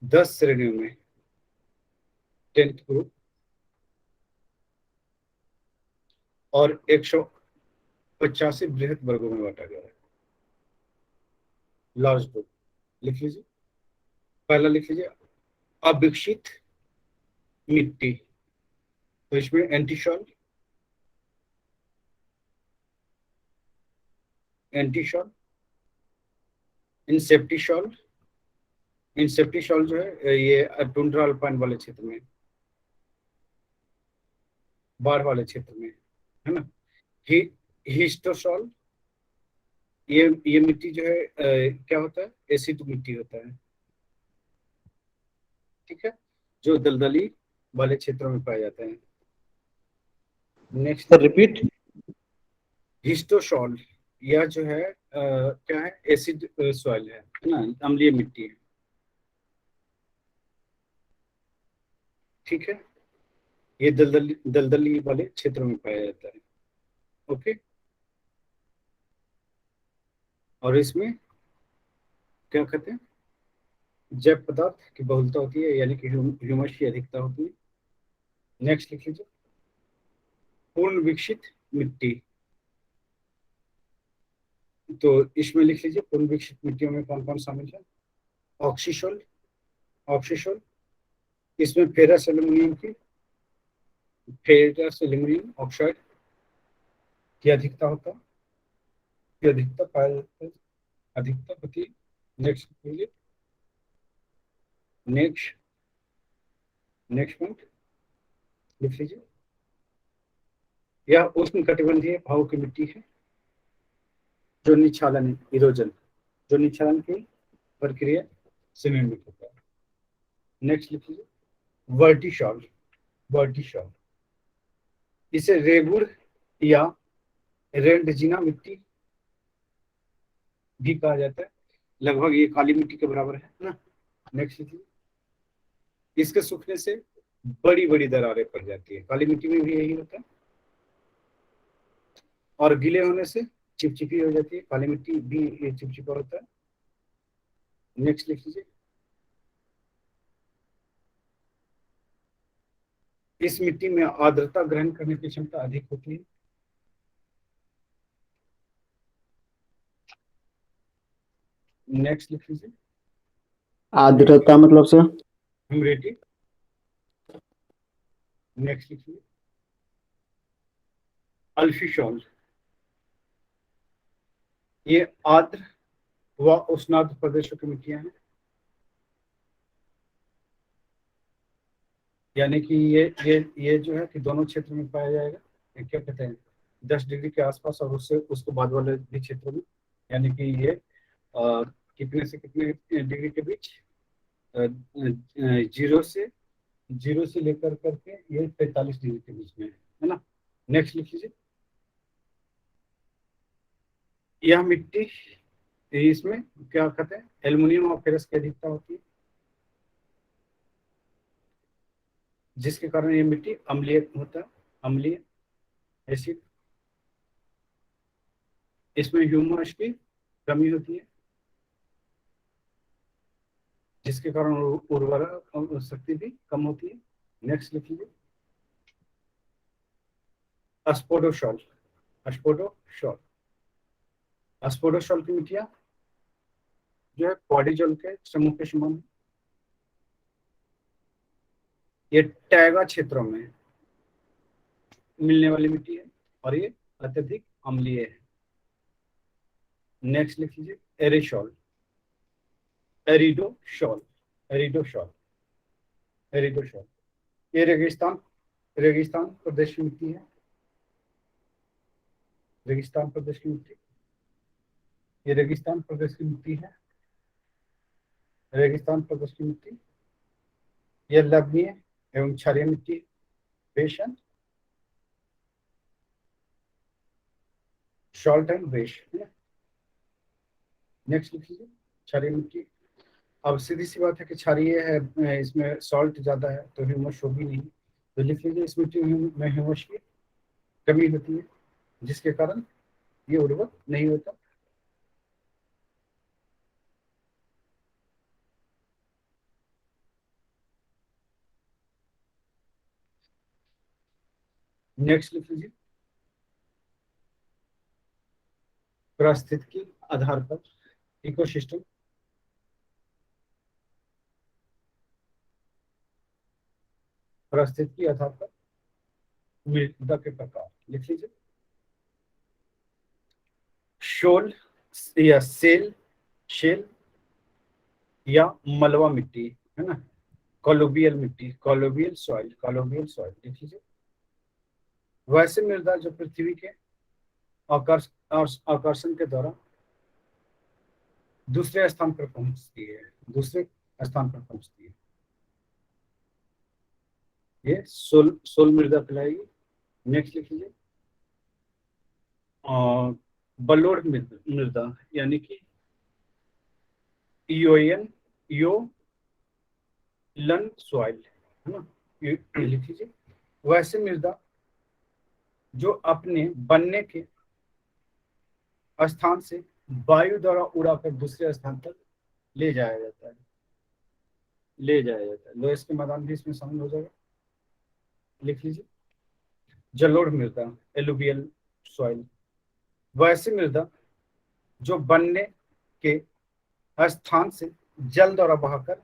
10 श्रेणियों में 10th ग्रुप और 185 बृहद वर्गों में बांटा गया है। लार्ज ग्रुप लिख लीजिए। पहला लिख लीजिए अविकसित मिट्टी, तो इसमें एंटीशॉल, इंसेप्टिशॉल। इंसेप्टिशॉल जो है ये टुंड्रा अल्पाइन वाले क्षेत्र में, बाढ़ वाले क्षेत्र में, है ना। हिस्टोसॉल, ये मिट्टी जो है क्या होता है, एसिड मिट्टी होता है, ठीक है, जो दलदली वाले क्षेत्रों में पाए जाते हैं। Next repeat. हिस्टोसॉल, यह जो है क्या है, एसिड सॉइल है ना, अम्लीय मिट्टी है, ठीक है, ये दलदली वाले क्षेत्रों में पाया जाता है। ओके, और इसमें क्या कहते हैं, जैव पदार्थ की बहुलता होती है, यानी कि ह्यूमस की अधिकता होती है। नेक्स्ट लिख लीजिए पूर्ण विकसित मिट्टी, तो इसमें लिख लीजिए पूर्ण विकसित मिट्टियों में कौन कौन शामिल है। ऑक्सीसोल, इसमें फेरस एल्यूमिनियम ऑक्साइड की अधिकता होता है, की अधिकता पाया जाता है, अधिकता होती है। नेक्स्ट लीजिए, नेक्स्ट पॉइंट लिख लीजिए, यह उष्ण कटिबंधीय भाव की मिट्टी है जो निच्छालन इरोजन, जो निच्छालन की प्रक्रिया से निर्मित होता है। नेक्स्ट लिख लीजिए वर्टिशॉल, इसे रेगुड़ या रेंडजिना मिट्टी भी कहा जाता है, लगभग ये काली मिट्टी के बराबर है ना। नेक्स्ट लिखिए, इसके सूखने से बड़ी बड़ी दरारें पड़ जाती है, काली मिट्टी में भी यही होता है, और गीले होने से चिपचिपी हो जाती है, काली मिट्टी भी ये चिपचिपा होता है। नेक्स्ट लिख लीजिए, इस मिट्टी में आर्द्रता ग्रहण करने की क्षमता अधिक होती है। नेक्स्ट लिख लीजिए, आर्द्रता मतलब सर? ह्यूमिडिटी। नेक्स्ट लिख लीजिए अल्फीशॉल, ये आर्द्र व उष्णार्द्र प्रदेशों की मिट्टियां हैं, यानी कि ये जो है कि दोनों क्षेत्र में पाया जाएगा, क्या कहते हैं 10 डिग्री के आसपास और उससे उसको बाद वाले भी क्षेत्रों में, यानी कि ये कितने से कितने डिग्री के बीच, जीरो से लेकर करके ये 45 डिग्री के बीच में है ना। नेक्स्ट लिख लीजिए, यह मिट्टी, इसमें क्या कहते हैं एल्युमिनियम और फेरस की अधिकता होती है, जिसके कारण ये मिट्टी अम्लीय होता है, अम्लीय एसिड। इसमें ह्यूमस की कमी होती है, जिसके कारण उर्वरक शक्ति भी कम होती है। नेक्स्ट लिख लीजिए स्पोडोसॉल की मिट्टियां जो है पॉडीजल के समूह के समान है, ये टैगा क्षेत्रों में मिलने वाली मिट्टी है और ये अत्यधिक अम्लीय है। नेक्स्ट लिख लीजिए एरिडोशॉल, ये रेगिस्तान प्रदेश की मिट्टी है, ये रेगिस्तान प्रदेश की मिट्टी है, ये लवणीय एवं क्षारीय मिट्टी, base and salt and base. Next लिख लीजिए क्षारीय मिट्टी, अब सीधी सी बात है कि क्षारीय है, इसमें सॉल्ट ज्यादा है तो ह्यूमस होगी नहीं, तो लिख लीजिए इस मिट्टी में ह्यूमस की कमी होती है, जिसके कारण ये उर्वरक नहीं होता। नेक्स्ट लिख लीजिए। पारिस्थितिकी आधार पर इकोसिस्टम, पारिस्थितिकी आधार पर मृदा के प्रकार लिख लीजिए। शोल या शेल या मलवा मिट्टी, है ना, कोलोबियल मिट्टी, कोलोबियल सॉइल लिख लीजिए। वैसे मृदा जो पृथ्वी के आकर्षण के द्वारा दूसरे स्थान पर पहुंचती है, ये सोल मृदा कहलाएगी। नेक्स्ट लिख लीजिए। बलोड़ मृदा यानी कि ईओलन सॉइल, है ना, ये लिख लीजिए। वैसे मृदा जो अपने बनने के स्थान से वायु द्वारा उड़ाकर दूसरे स्थान पर ले जाया जाता है। लोएस के मैदान भी इसमें शामिल हो जाएगा, लिख लीजिए। जलोढ़ मृदा एलुवियल सॉइल, वैसी मृदा जो बनने के स्थान से जल द्वारा बहाकर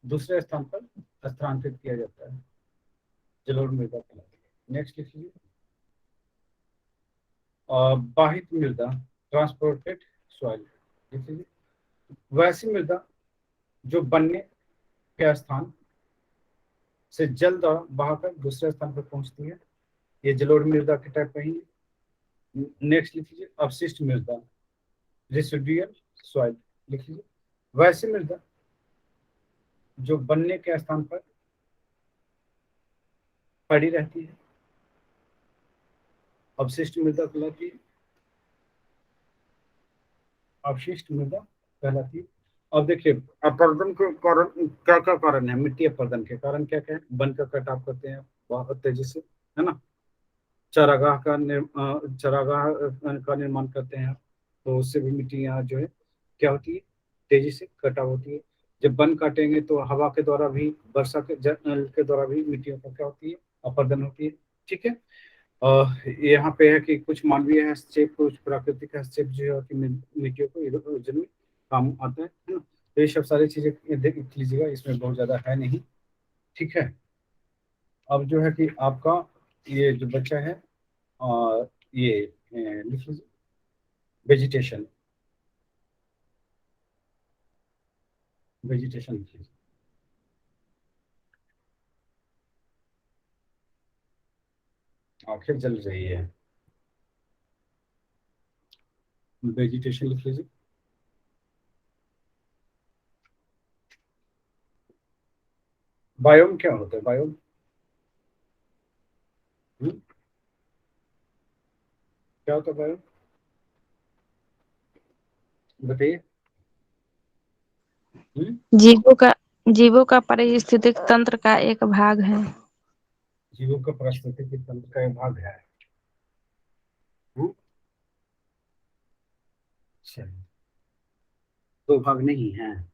दूसरे स्थान पर स्थानांतरित किया जाता है, जलोढ़ मृदा कहलाती है। नेक्स्ट लिख लीजिए। बाहित मृदा ट्रांसपोर्टेड सॉइल लिख लीजिए। वैसी मृदा जो बनने के स्थान से जल द्वारा बहाकर दूसरे स्थान पर पहुंचती है, ये जलोढ़ मृदा के टाइप का ही है। नेक्स्ट लिख लीजिए। अवशिष्ट मृदा रेसिडुअल सॉइल लिख लीजिए। वैसी मृदा जो बनने के स्थान पर पड़ी रहती है, अवशिष्ट मृदा कहलाती है। अब देखिए, अपरदन के कारण क्या क्या कारण है, मिट्टी अपरदन के कारण क्या क्या है। वन का कटाव करते हैं बहुत तेजी से, है ना, चारागाह का निर्माण करते हैं, तो उससे भी मिट्टियाँ जो है क्या होती है, तेजी से कटाव होती है। जब वन काटेंगे तो हवा के द्वारा भी, वर्षा के जल के द्वारा भी मिट्टियों का क्या होती है, अपरदन होती है। ठीक है। यहाँ पे है कि कुछ मानवीय हस्तक्षेप, कुछ प्राकृतिक हस्तक्षेप जो है कि मिट्टियों को इधर उधर में काम आता है ना। तो ये सब सारी चीजें देख लीजिएगा, इसमें बहुत ज्यादा है नहीं। ठीक है। अब जो है कि आपका ये जो बच्चा है ये लिख लीजिए वेजिटेशन लिख लीजिए। आखिर जल रही है, वेजिटेशन लिख लीजिए। बायोम क्या होता है, बायोम क्या होता है, बायोम बताइए। जीवों का पारिस्थितिक तंत्र का एक भाग है। जीवों का पारिस्थितिक तंत्र का एक भाग है। अच्छा, दो भाग नहीं है।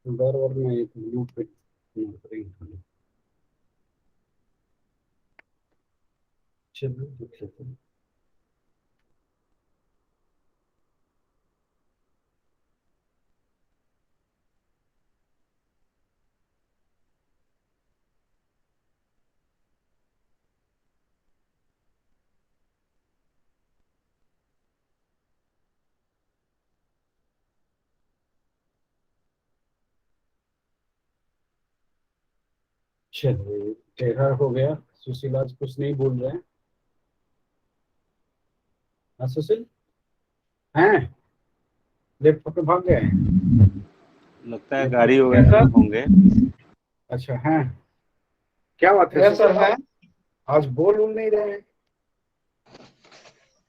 बार मैं एक लूप पे चलिए देख लेते हैं। चलिए, टेढ़ा हो गया। सुशील आज कुछ नहीं बोल रहे हैं। हाँ सुशील हैं, लैपटॉप पे भाग गए हैं, लगता है गाड़ी वगैरह होंगे। अच्छा हैं, क्या बात है सर है, आज बोल नहीं रहे हैं।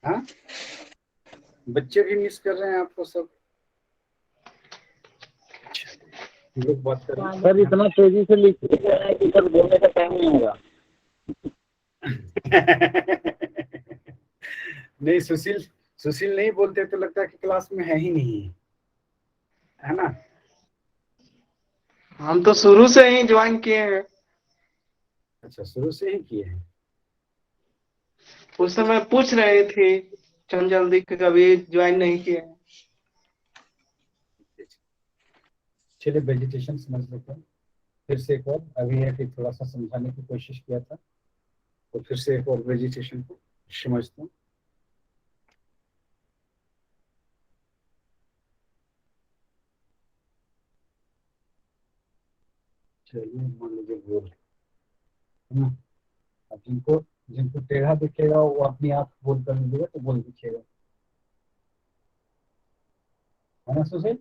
हाँ, बच्चे भी मिस कर रहे हैं आपको सब। लोग बात कर रहे हैं सर इतना तेजी से लिख रहे हैं कि सर बोलने का टाइम नहीं होगा। नहीं, सुशील सुशील नहीं बोलते तो लगता है कि क्लास में है ही नहीं, है ना। हम तो शुरू से ही ज्वाइन किए हैं। अच्छा, शुरू से ही किए हैं। उस समय पूछ रहे थे चंचल दी कि कभी ज्वाइन नहीं किए हैं। चलिए वेजिटेशन समझ लेते हैं फिर से एक बार। अभी है कि थोड़ा सा समझाने की कोशिश किया था, तो फिर से एक और वेजिटेशन को समझते हैं। चलिए मान लीजिए गोल, है ना। अब जिनको जिनको टेढ़ा दिखेगा वो अपनी आप गोल कर लीजिएगा तो गोल दिखेगा, है ना सुशील।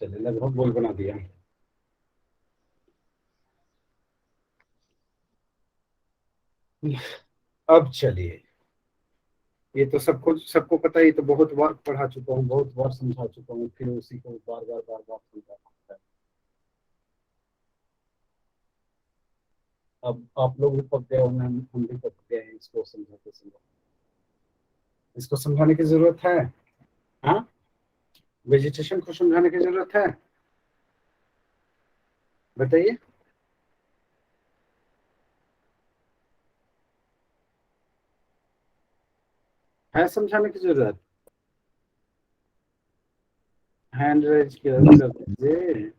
चलिए लगभग गोल बना दिया। अब चलिए, ये तो सबको सबको पता है, ये तो बहुत बार पढ़ा चुका हूँ, बहुत बार समझा चुका हूँ, फिर उसी को बार बार बार बार समझा सकता है। अब आप लोग भी पक गए होंगे, हम भी पक गए हैं इसको समझाते समझाते। इसको समझाने की जरूरत है, हाँ। वेजिटेशन को समझाने की जरूरत है, बताइए। है समझाने की जरूरत? हैंड रेज कर दीजिए।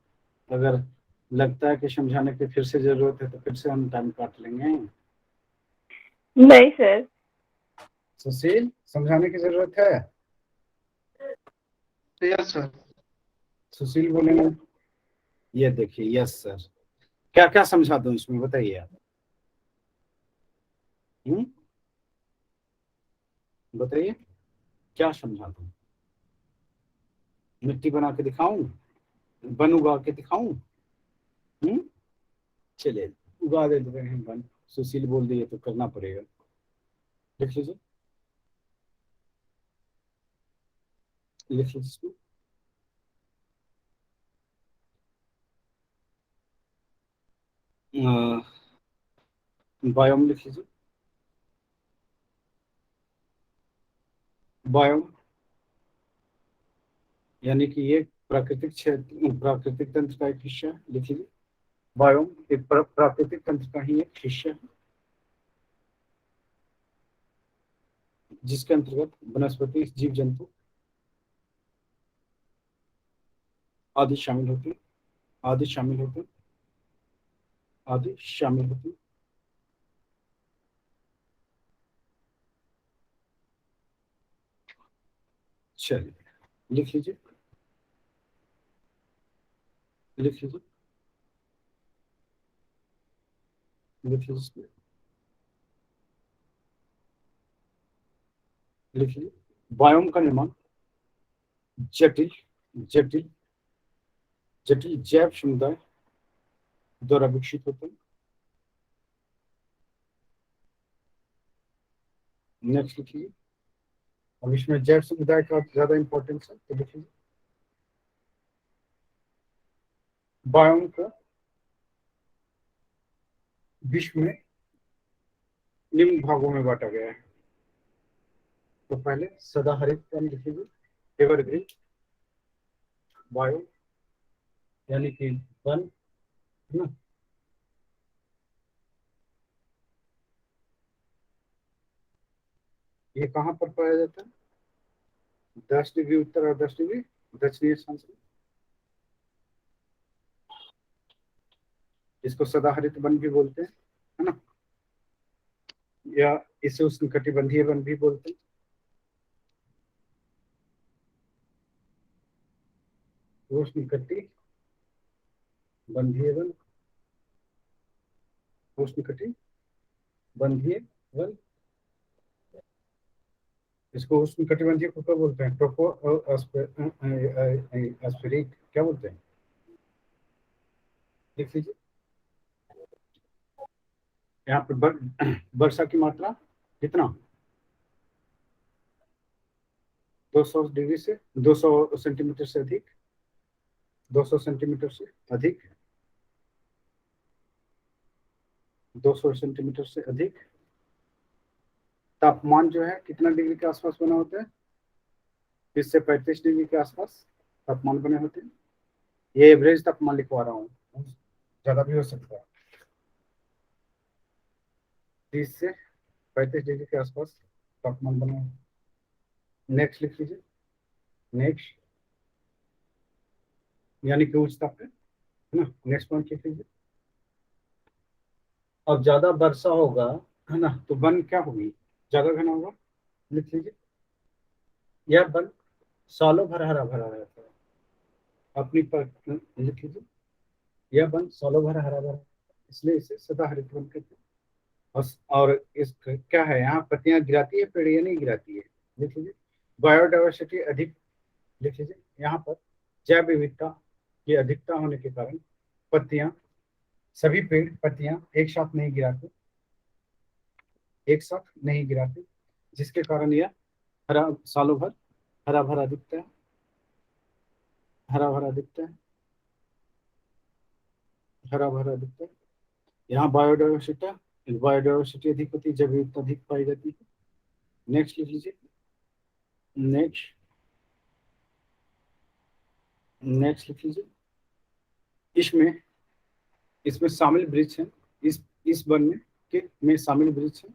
अगर लगता है कि समझाने की फिर से जरूरत है तो फिर से हम टाइम काट लेंगे। नहीं सर। सुशील, समझाने की जरूरत है? Yes sir. सुशील बोलेंगे ये देखिए, यस सर। क्या क्या समझा दूं इसमें, बताइए आप। हम्म, बताइए क्या समझा दूं। मिट्टी बना के दिखाऊं, बन उगा के दिखाऊं? हम्म, चलिए उगा दे रहे हैं बन। सुशील बोल दिए तो करना पड़ेगा। लिख लीजिए, लिख लीजिए इसको। बायोम लिख लीजिए, बायोम यानी कि ये प्राकृतिक क्षेत्र, प्राकृतिक तंत्र का एक हिस्सा है। लिख लीजिए, बायोम एक प्राकृतिक तंत्र का ही एक हिस्सा है, जिसके अंतर्गत वनस्पति, जीव जंतु आदि शामिल होते हैं, आदि शामिल होते हैं, आदि शामिल होते हैं। चलिए लिख लीजिए, लिख लीजिए, लिख लीजिए, लिख लीजिए। बायोम का निर्माण जटिल जटिल जटिल जैव समुदाय द्वारा विकसित होते हैं। नेक्स्ट लिखिए। अब इसमें जैव समुदाय का ज्यादा इंपॉर्टेंस है तो लिखिए, बायोम का विश्व में निम्न भागों में बांटा गया है। तो पहले सदाहरित वन लिखिए, एवरग्रीन बायोम यानी कि वन, है ना। ये कहाँ पर पाया जाता है? 10 डिग्री उत्तर और 10 डिग्री दक्षिणी अक्षांश में। इसको सदाहरित वन भी बोलते हैं, है ना। या इसे उष्णकटिबंधीय वन भी बोलते हैं। उष्णकटिबंधीय वन, उष्णकटिबंधीय वन। इसको उष्णकटिबंधीय को क्या बोलते हैं? ट्रोपोस्फेरिक क्या बोलते हैं? देख लीजिए, यहाँ पे वर्षा की मात्रा कितना? 200 डिग्री से 200 सेंटीमीटर से अधिक, 200 सेंटीमीटर से अधिक 200 सेंटीमीटर से अधिक। तापमान जो है कितना डिग्री के आसपास बना होता है? 30 से 35 डिग्री के आसपास तापमान बने होते हैं। ये एवरेज तापमान लिखवा रहा हूँ, ज्यादा भी हो सकता है। 30 से 35 डिग्री के आसपास तापमान बना है। नेक्स्ट लिख लीजिए, नेक्स्ट यानी कि उच्च ताप है ना। नेक्स्ट पॉइंट लिख लीजिए। अब ज्यादा वर्षा होगा है ना, तो वन क्या होगी? ज्यादा घना होगा। लिख लीजिए, यह वन सालों भर हरा भरा रहता है। अपनी पर लिख लीजिए, यह वन सालों भर हरा भरा, इसलिए इसे सदाहरित वन कहते हैं। और इस क्या है, यहाँ पत्तियां गिराती है पेड़ या नहीं गिराती है? लिख लीजिए, बायोडाइवर्सिटी अधिक। लिख लीजिए, यहाँ पर जैव विविधता की अधिकता होने के कारण पत्तियां, सभी पेड़ पत्तियां एक साथ नहीं गिराते, एक साथ नहीं गिराते, जिसके कारण यह हरा सालों भर हरा भरा दिखता है, हरा भरा दिखता है, हरा भरा दिखता है। यहाँ बायोडाइवर्सिटी अधिक होती है, जैव विविधता अधिक पाई जाती है। नेक्स्ट लिख लीजिए, नेक्स्ट नेक्स्ट लिख लीजिए। इसमें इसमें शामिल वृक्ष हैं, इस वन में शामिल वृक्ष हैं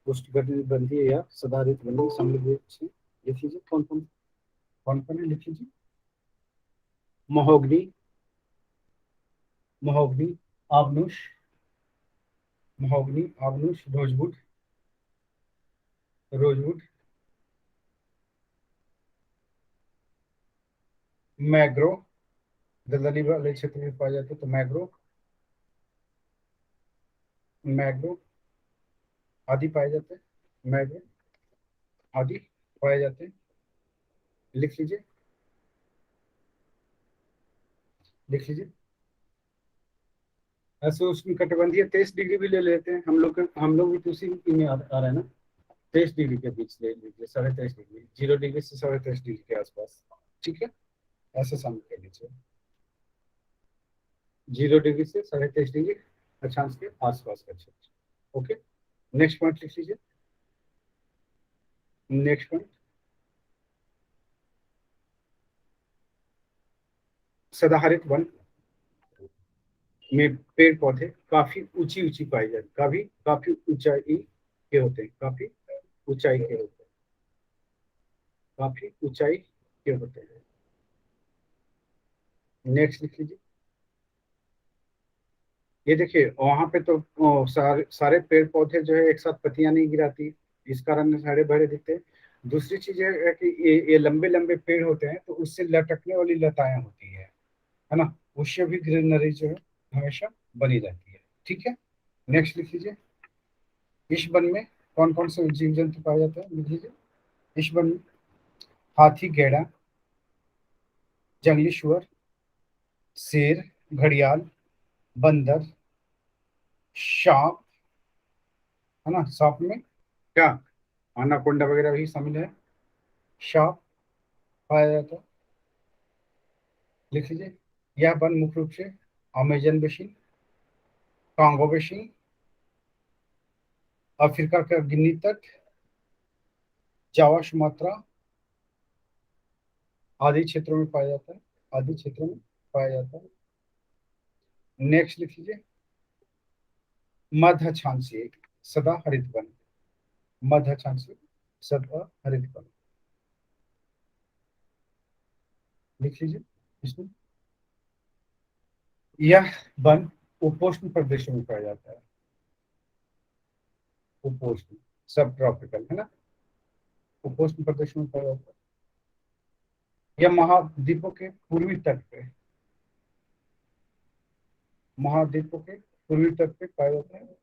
उष्णकटिबंधीय या सदाहरित वन में शामिल वृक्ष हैं। लिख लीजिए कौन कौन है, लिख लीजिए। महोगनी, महोगनी आबनुश, महोगनी आबनुश, रोजवुड, रोजवुड, मैग्रो, दलदली वाले क्षेत्र में पाए जाते हैं तो मैग्रो, मैग्रो आदि पाए जाते हैं, मैग्रो आदि पाए जाते हैं। लिख लीजिए, लिख लीजिए। ऐसे उसमें कटिबंधीय 23 डिग्री भी ले लेते हैं हम लोग भी तो उसी में आ रहा है ना। 23 डिग्री के बीच ले लीजिए, 23.5 डिग्री, 0 डिग्री से 23.5 डिग्री के आसपास। ठीक है, ऐसे शामिल कर लीजिए, 0 डिग्री से 23.5 डिग्री अक्षांश के आसपास का क्षेत्र। ओके, नेक्स्ट पॉइंट लिख लीजिए, नेक्स्ट पॉइंट। सदाहरित वन में पेड़ पौधे काफी ऊंची ऊंची पाई जाती, काफी ऊंचाई के होते हैं, काफी ऊंचाई के होते हैं, काफी ऊंचाई के होते हैं। नेक्स्ट लिख लीजिए। ये देखिए वहां पे तो सारे पेड़ पौधे जो है एक साथ पत्तियां नहीं गिराती, इस कारण से हरे भरे दिखते हैं। दूसरी चीज है कि ये लंबे लंबे पेड़ होते हैं तो उससे लटकने वाली लताएं होती है ना, उससे भी ग्रीनरी जो है हमेशा बनी रहती है। ठीक है, नेक्स्ट लिख लीजिए। इस वन में कौन कौन से जीव जंतु पाए जाते हैं? लिख लीजिए। इस वन में हाथी, गैंडा, जंगली सुअर, शेर, घड़ियाल, बंदर, सांप, है ना। सांप में क्या, अनाकोंडा वगैरह भी शामिल है, सांप पाया जाता है। लिख लीजिए, यह वन मुख्य रूप से Amazon basin, Congo basin, Africa का गिनी तट, जावा, सुमात्रा आदि क्षेत्रों में पाया जाता है, आदि क्षेत्रों में पाया जाता है। नेक्स्ट लिख लीजिए, मध्य अक्षांशीय सदा हरित वन, मध्य अक्षांशीय सदा हरित वन लिख लीजिए। इसमें यह वन उपोष्ण प्रदेशों में पाया जाता है, उपोष्ण सब ट्रॉपिकल है ना, उपोष्ण प्रदेशों में पाया जाता है। यह महाद्वीपों के पूर्वी तट पे, महाद्वीपों के पूर्वी तट पे पाया जाता है।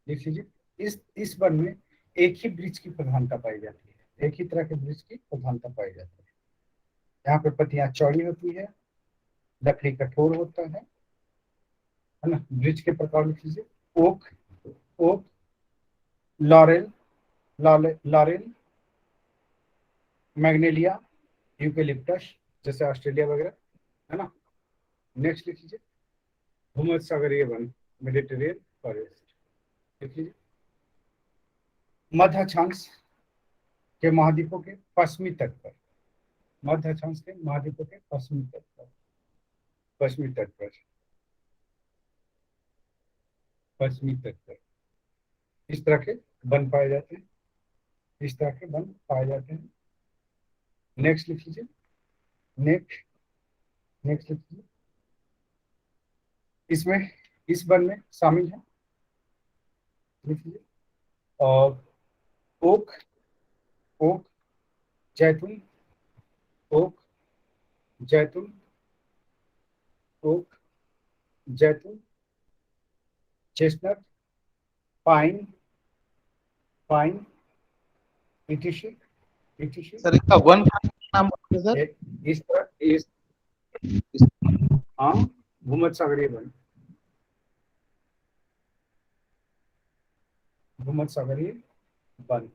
देख लीजिए, इस वन में एक ही वृक्ष की प्रधानता पाई जाती है, एक ही तरह के वृक्ष की प्रधानता पाई जाती है। यहाँ पे पत्तियां चौड़ी होती है, लकड़ी कठोर होता है ना। वृक्ष के प्रकार लिख लीजिए, oak, oak, laurel, laurel, magnolia, eucalyptus जैसे ऑस्ट्रेलिया वगैरह है ना, नेक्स्ट लिख लीजिए भूमध्य सागरीय वन, मेडिटेरियन फॉरेस्ट। लिख लीजिए मध्य अक्षांश के महाद्वीपों के पश्चिमी तट पर, मध्य अक्षांश के महाद्वीपों के पश्चिमी तट पर, पश्चिमी तट पर, पश्चिमी तट पर इस तरह के वन पाए जाते हैं, इस तरह के वन पाए जाते हैं। नेक्स्ट लिख लीजिए, नेक्स्ट नेक्स्ट लिख लीजिए इसमें, इस वन में शामिल है, लिख लीजिए और ओक, ओक, जैतून, ओक, जैतून, ओक, जैतून, चेस्टनट, पाइन, पाइन, इटिशी, इटिशी। सर इसका वन का नाम बताइए सर। इस तरह इस हाँ भूमध्य सागरीय वन, भूमध्य सागरीय वन।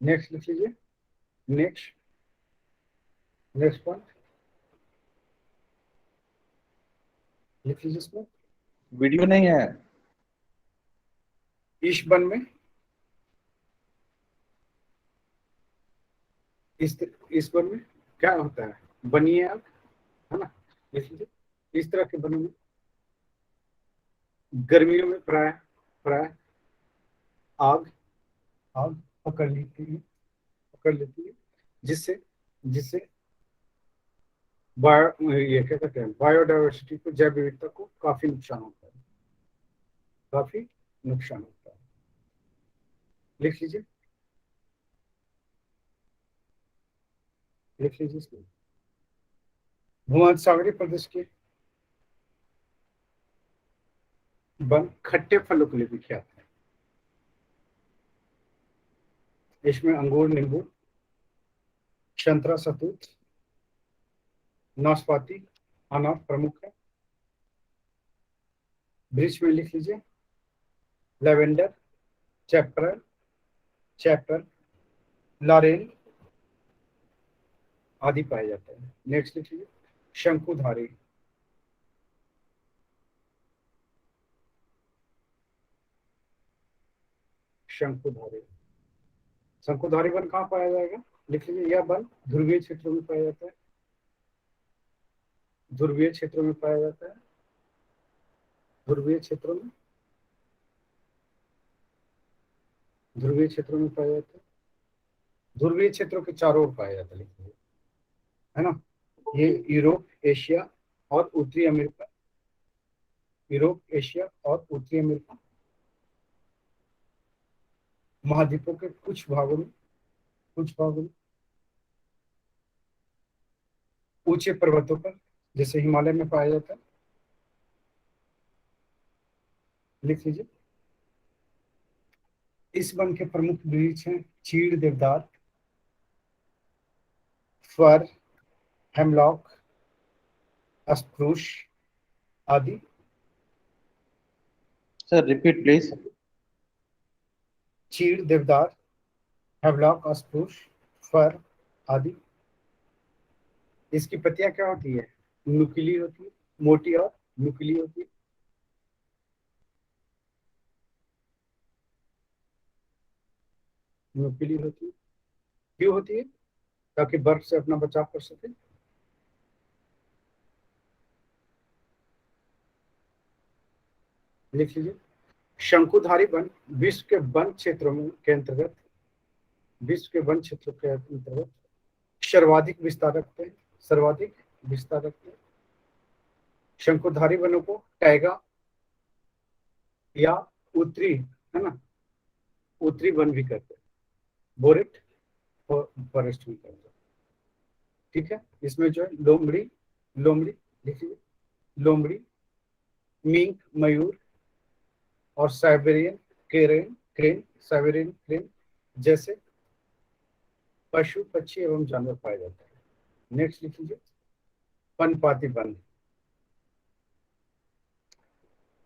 नेक्स्ट लिख लीजिए, नेक्स्ट, नेक्स्ट पॉइंट लिख लीजिए इसमें। वीडियो नहीं है। इस वन में इस वन में क्या होता है, बनिए आग, है ना। लिख लीजिए इस तरह के बनों में गर्मियों में प्राय प्राय आग, आग पकड़ लेती है, पकड़ लेती है, जिससे जिससे ये क्या कहते हैं, बायोडाइवर्सिटी को, जैव विविधता को काफी नुकसान होता है, काफी नुकसान होता है। लिख लीजिए, लिख लीजिए इसको। भूमध्य सागरीय प्रदेश के वन खट्टे फलों के लिए विख्यात है। इसमें अंगूर, नींबू, संतरा, शहतूत, नाशपाती, अनार प्रमुख है। वृक्ष में लिख लीजिए लेवेंडर, चैपरल, चैपल, लारेल आदि पाए जाते हैं। नेक्स्ट लिख लीजिए शंकुधारी, शंकुधारी, शंकुधारी वन कहाँ पाया जाएगा, लिख लीजिए यह वन ध्रुवीय क्षेत्रों में पाया जाता है, ध्रुवीय क्षेत्रों में पाया जाता है, ध्रुवीय क्षेत्रों में, ध्रुवीय क्षेत्रों में पाया जाता है, ध्रुवीय क्षेत्रों के चारों ओर पाया जाता है, लिख लीजिए, है ना। ये यूरोप, एशिया और उत्तरी अमेरिका, यूरोप, एशिया और उत्तरी अमेरिका महाद्वीपों के कुछ भागों में, कुछ भागों में ऊंचे पर्वतों पर जैसे हिमालय में पाया जाता है। लिख लीजिए इस वन के प्रमुख वृक्ष हैं चीड़, देवदार, फर, हेमलॉक, स्प्रूस आदि। Sir repeat please. चीड़, देवदार, हेमलॉक, स्प्रूस, फर आदि। इसकी पत्तियां क्या होती है, नुकीली होती है, मोटी और नुकीली होती है। नुकीली होती है, क्यों होती है, ताकि बर्फ से अपना बचाव कर सके। लिख लीजिए शंकुधारी वन विश्व के वन क्षेत्रों में के अंतर्गत, विश्व के वन क्षेत्रों के अंतर्गत सर्वाधिक विस्तार रखते हैं, सर्वाधिक विस्तार रखते हैं। शंकुधारी वनों को टैगा या उत्तरी, है ना, उत्तरी वन भी कहते हैं, बोरेट फॉरेस्ट भी कहते हैं। ठीक है, इसमें जो है लोमड़ी, लोमड़ी देखिए, लोमड़ी, मिंक, मयूर और Siberian crane, crane, Siberian crane जैसे पशु, पक्षी एवं जानवर पाए जाते हैं। नेक्स्ट लिख लीजिए पर्णपाती वन,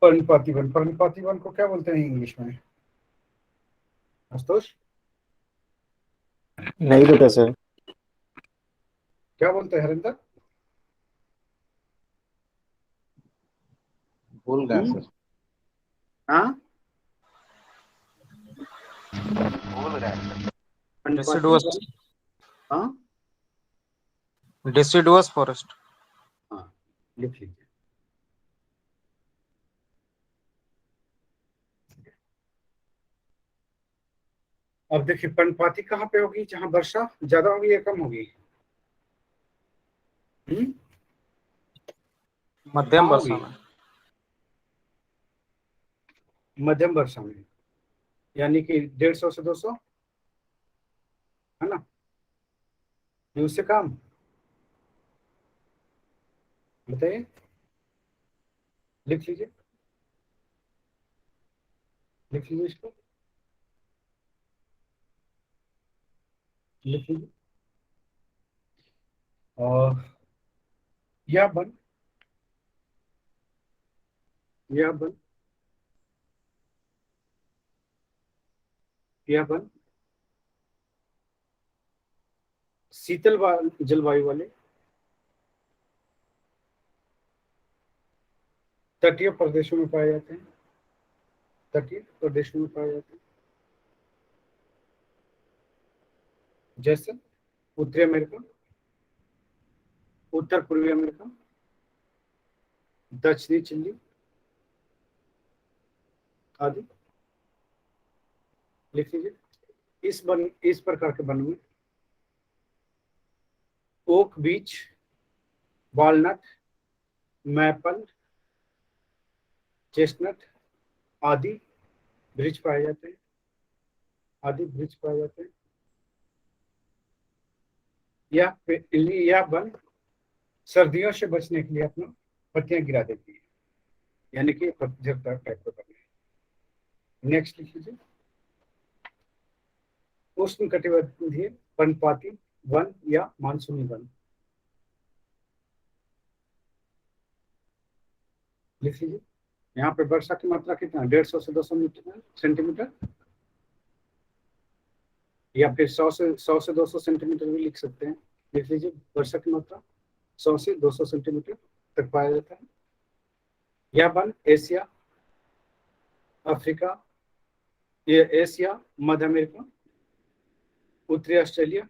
पर्णपाती वन, पर्णपाती वन को क्या बोलते हैं इंग्लिश में, आशुतोष? नहीं पता सर। क्या बोलते हैं हरिंदर? भूल गए सर। हाँ, भूल गए सर। Deciduous, हाँ deciduous forest. हाँ, लिख लीजिए। अब देखिए, पर्णपाती कहाँ पे होगी? जहां वर्षा ज्यादा होगी या कम होगी? मध्यम कहाँ वर्षा होगी? में। मध्यम वर्षा में, यानी कि 150 से 200, है ना? ये उससे कम? बताइए, लिख लीजिए, लिख लीजिए इसको, लिख लीजिए। और यह वन, यह वन, यह वन शीतल जलवायु वाले तटीय प्रदेशों में पाए जाते हैं, तटीय प्रदेशों में पाए जाते हैं, जैसे उत्तरी अमेरिका, उत्तर पूर्वी अमेरिका, दक्षिणी चिली आदि। लिख लीजिए। इस प्रकार के वन में ओक बीच, वॉलनट, मैपल, चेस्टनट आदि वृक्ष पाए जाते हैं, आदि वृक्ष पाए जाते हैं। यह वन सर्दियों से बचने के लिए अपना पत्तियां गिरा देती है, यानी कि पतझड़ टाइप का बन है। नेक्स्ट लिख लीजिए। उष्णकटिबंधीय पर्णपाती वन या मानसूनी वन। लिख लीजिए। यहाँ पे वर्षा की मात्रा कितना? 150 से 200 सेंटीमीटर, या फिर 100 से 200 सेंटीमीटर भी लिख सकते हैं। लिख लीजिए, वर्षा की मात्रा 100 से 200 सेंटीमीटर तक पाया जाता है। यह वन एशिया, अफ्रीका, ये एशिया, मध्य अमेरिका, उत्तरी ऑस्ट्रेलिया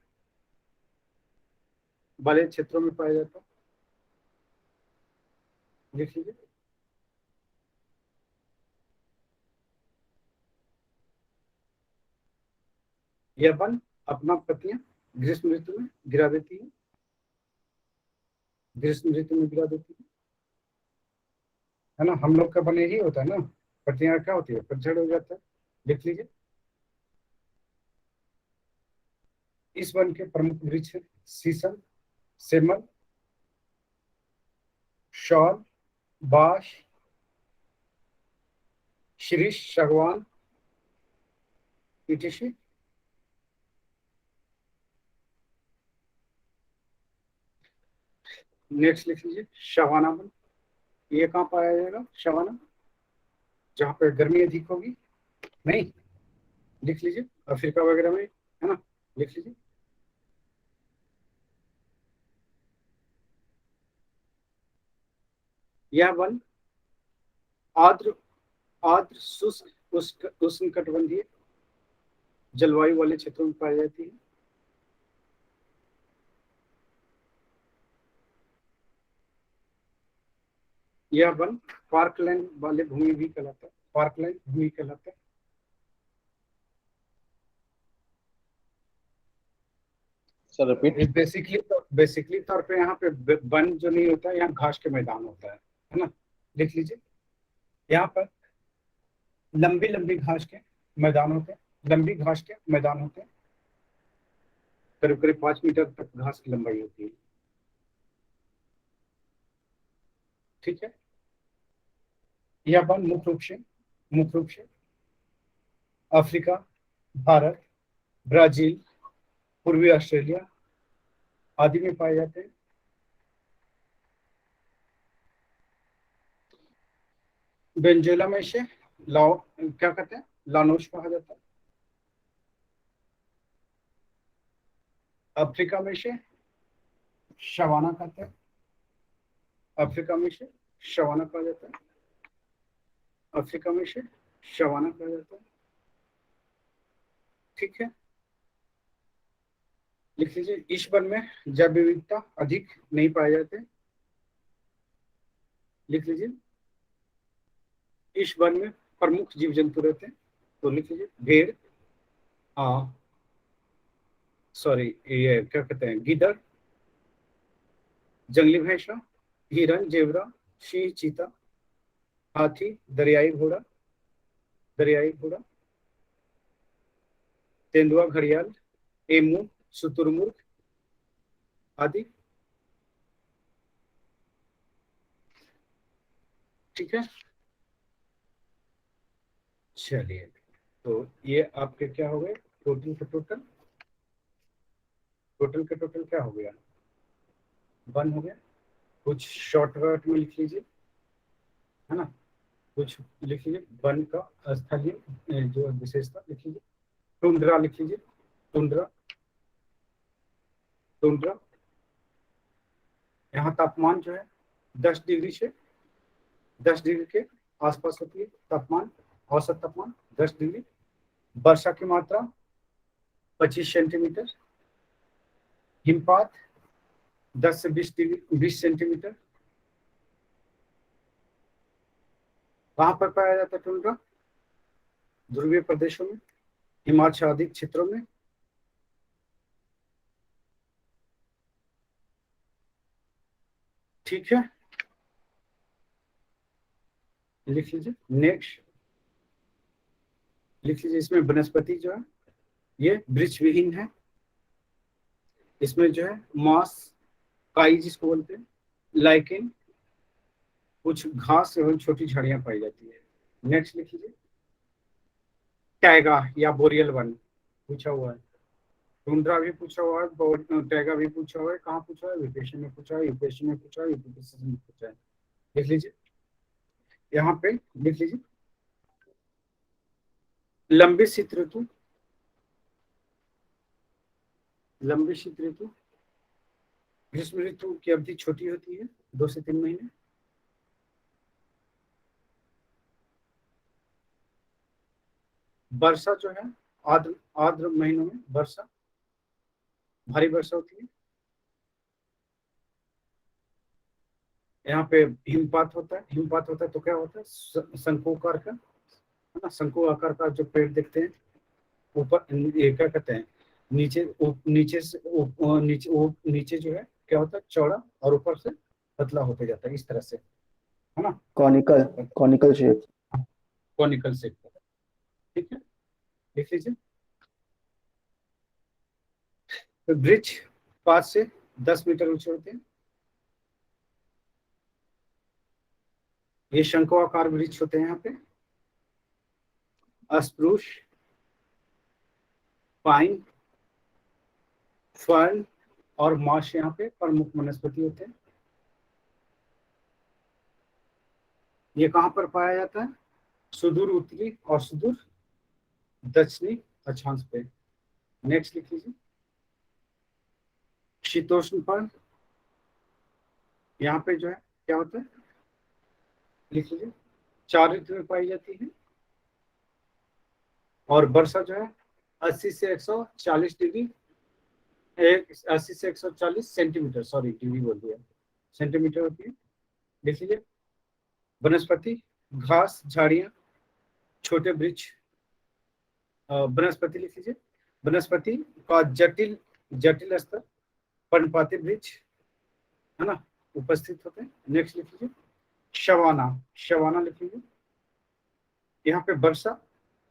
वाले क्षेत्रों में पाया जाता है। लिख लीजिए। यह वन अपना पत्तियां ग्रीष्म ऋतु में गिरा देती है, ग्रीष्म ऋतु में गिरा देती है ना? हम लोग का वन यही होता है ना, पत्तियां क्या होती है? पतझड़ हो जाता है। लिख लीजिए। इस वन के प्रमुख वृक्ष हैं शीशम, सेमल, शॉल, बांस, शीरीष, सागवान, etc। नेक्स्ट लिख लीजिए, शवाना वन। ये कहाँ पाया जाएगा शवाना? जहाँ पे गर्मी अधिक होगी? नहीं, लिख लीजिए, अफ्रीका वगैरह में, है ना? लिख लीजिए। यह वन आर्द्र आर्द्र शुष्क उष्णकटिबंधीय जलवायु वाले क्षेत्रों में पाई जाती है। यह वन पार्कलैंड वाले भूमि भी कहलाता है, पार्कलैंड भूमि कहलाता है। Sir repeat. बेसिकली तौर पे यहाँ पे वन जो नहीं होता है, यहाँ घास के मैदान होता है ना? लिख लीजिए। यहाँ पर लंबी लंबी घास के मैदान होते हैं, लंबी घास के मैदान होते हैं, करीब करीब 5 मीटर तक घास की लंबाई होती है। ठीक है। यह वन मुख्य रूप से अफ्रीका, भारत, ब्राजील, पूर्वी ऑस्ट्रेलिया आदि में पाए जाते हैं। वेनेजुएला में इसे क्या कहते हैं? लानोस कहा जाता है। अफ्रीका में से शवाना कहते हैं, अफ्रीका में से शवाना कहा जाता है, अफ्रीका में से शवाना कहा जाता है। ठीक है, लिख लीजिए। इस वन में जैव विविधता अधिक नहीं पाए जाते। लिख लीजिए, इस वन में प्रमुख जीव जंतु रहते हैं। तो लिख लीजिए भेड़, सॉरी ये क्या कहते हैं, गिद्ध, जंगली भैंसा, हिरन, जेबरा, सिंह, चीता, हाथी, दरियाई घोड़ा, तेंदुआ, घड़ियाल, एमू, शुतुरमुर्ग आदि। ठीक है, चलिए, तो ये आपके क्या हो गए, टोटल के टोटल क्या हो गया, 1 हो गया। कुछ शॉर्टकट में लिख लीजिए, है ना, कुछ लिख लीजिए। 1 का स्थलीय जो विशेषता लिख लीजिए। टुंड्रा लिख लीजिए, टुंड्रा यहाँ तापमान जो है 10 डिग्री से 10 डिग्री के आसपास होती है तापमान, औसत तापमान 10 डिग्री। वर्षा की मात्रा 25 सेंटीमीटर, हिमपात 10 से 20 सेंटीमीटर। कहाँ पर पाया जाता है टुंड्रा? ध्रुवीय प्रदेशों में, हिमाच्छादित क्षेत्रों में। ठीक है, लिख लीजिए। नेक्स्ट लिख लीजिए, इसमें वनस्पति जो है ये वृक्ष विहीन है। इसमें जो है मॉस, काई जिसको बोलते हैं, लाइकेन, कुछ घास एवं छोटी झाड़ियां पाई जाती है। नेक्स्ट लिख लीजिए, टैगा या बोरियल वन पूछा हुआ है, टुंड्रा भी पूछा हुआ है, टैगा भी पूछा हुआ है। कहाँ पूछा है? यूपीएससी में पूछा है, यूपीएससी में पूछा है, यूपीएससी में पूछा है। लिख लीजिए, यहाँ पे लिख लीजिए, लंबी शीत ऋतु, ग्रीष्म ऋतु की अवधि छोटी होती है, 2 से 3 महीने। वर्षा जो है आर्द्र महीनों में वर्षा, भारी वर्षा होती है। यहाँ पे हिमपात होता है तो क्या होता है? शंकु आकार का, है ना, शंकु आकार का जो पेड़ देखते हैं ऊपर, ये क्या कहते हैं, नीचे जो है क्या होता है? चौड़ा, और ऊपर से पतला होते जाता है, इस तरह से, है ना, कॉनिकल शेप। Conical shape. ठीक है, देख लीजिए। तो वृक्ष 5 से 10 मीटर ऊंचे होते हैं। ये शंकुआकार वृक्ष होते हैं यहाँ पे। स्प्रूस, पाइन, फर्न और मार्श यहाँ पे प्रमुख वनस्पति होते हैं। ये कहाँ पर पाया जाता है? सुदूर उत्तरी और सुदूर दक्षिणी अक्षांश पे। नेक्स्ट लिख लीजिए, शीतोष्ण पर्ण, यहाँ पे जो है क्या होता है? लिख लीजिए, 4 ऋतु में पाई जाती है, और वर्षा जो है 80 से 140 डिग्री, 80 से 140 सेंटीमीटर, सॉरी डिग्री बोल दिया, सेंटीमीटर होती है। लिख लीजिए, वनस्पति, घास, झाड़ियां, छोटे वृक्ष। वनस्पति लिख लीजिए, वनस्पति का जटिल स्तर, पर्णपाती वृक्ष, है ना, उपस्थित होते हैं। नेक्स्ट लिख लीजिए, शवाना लिख लीजिए। यहाँ पे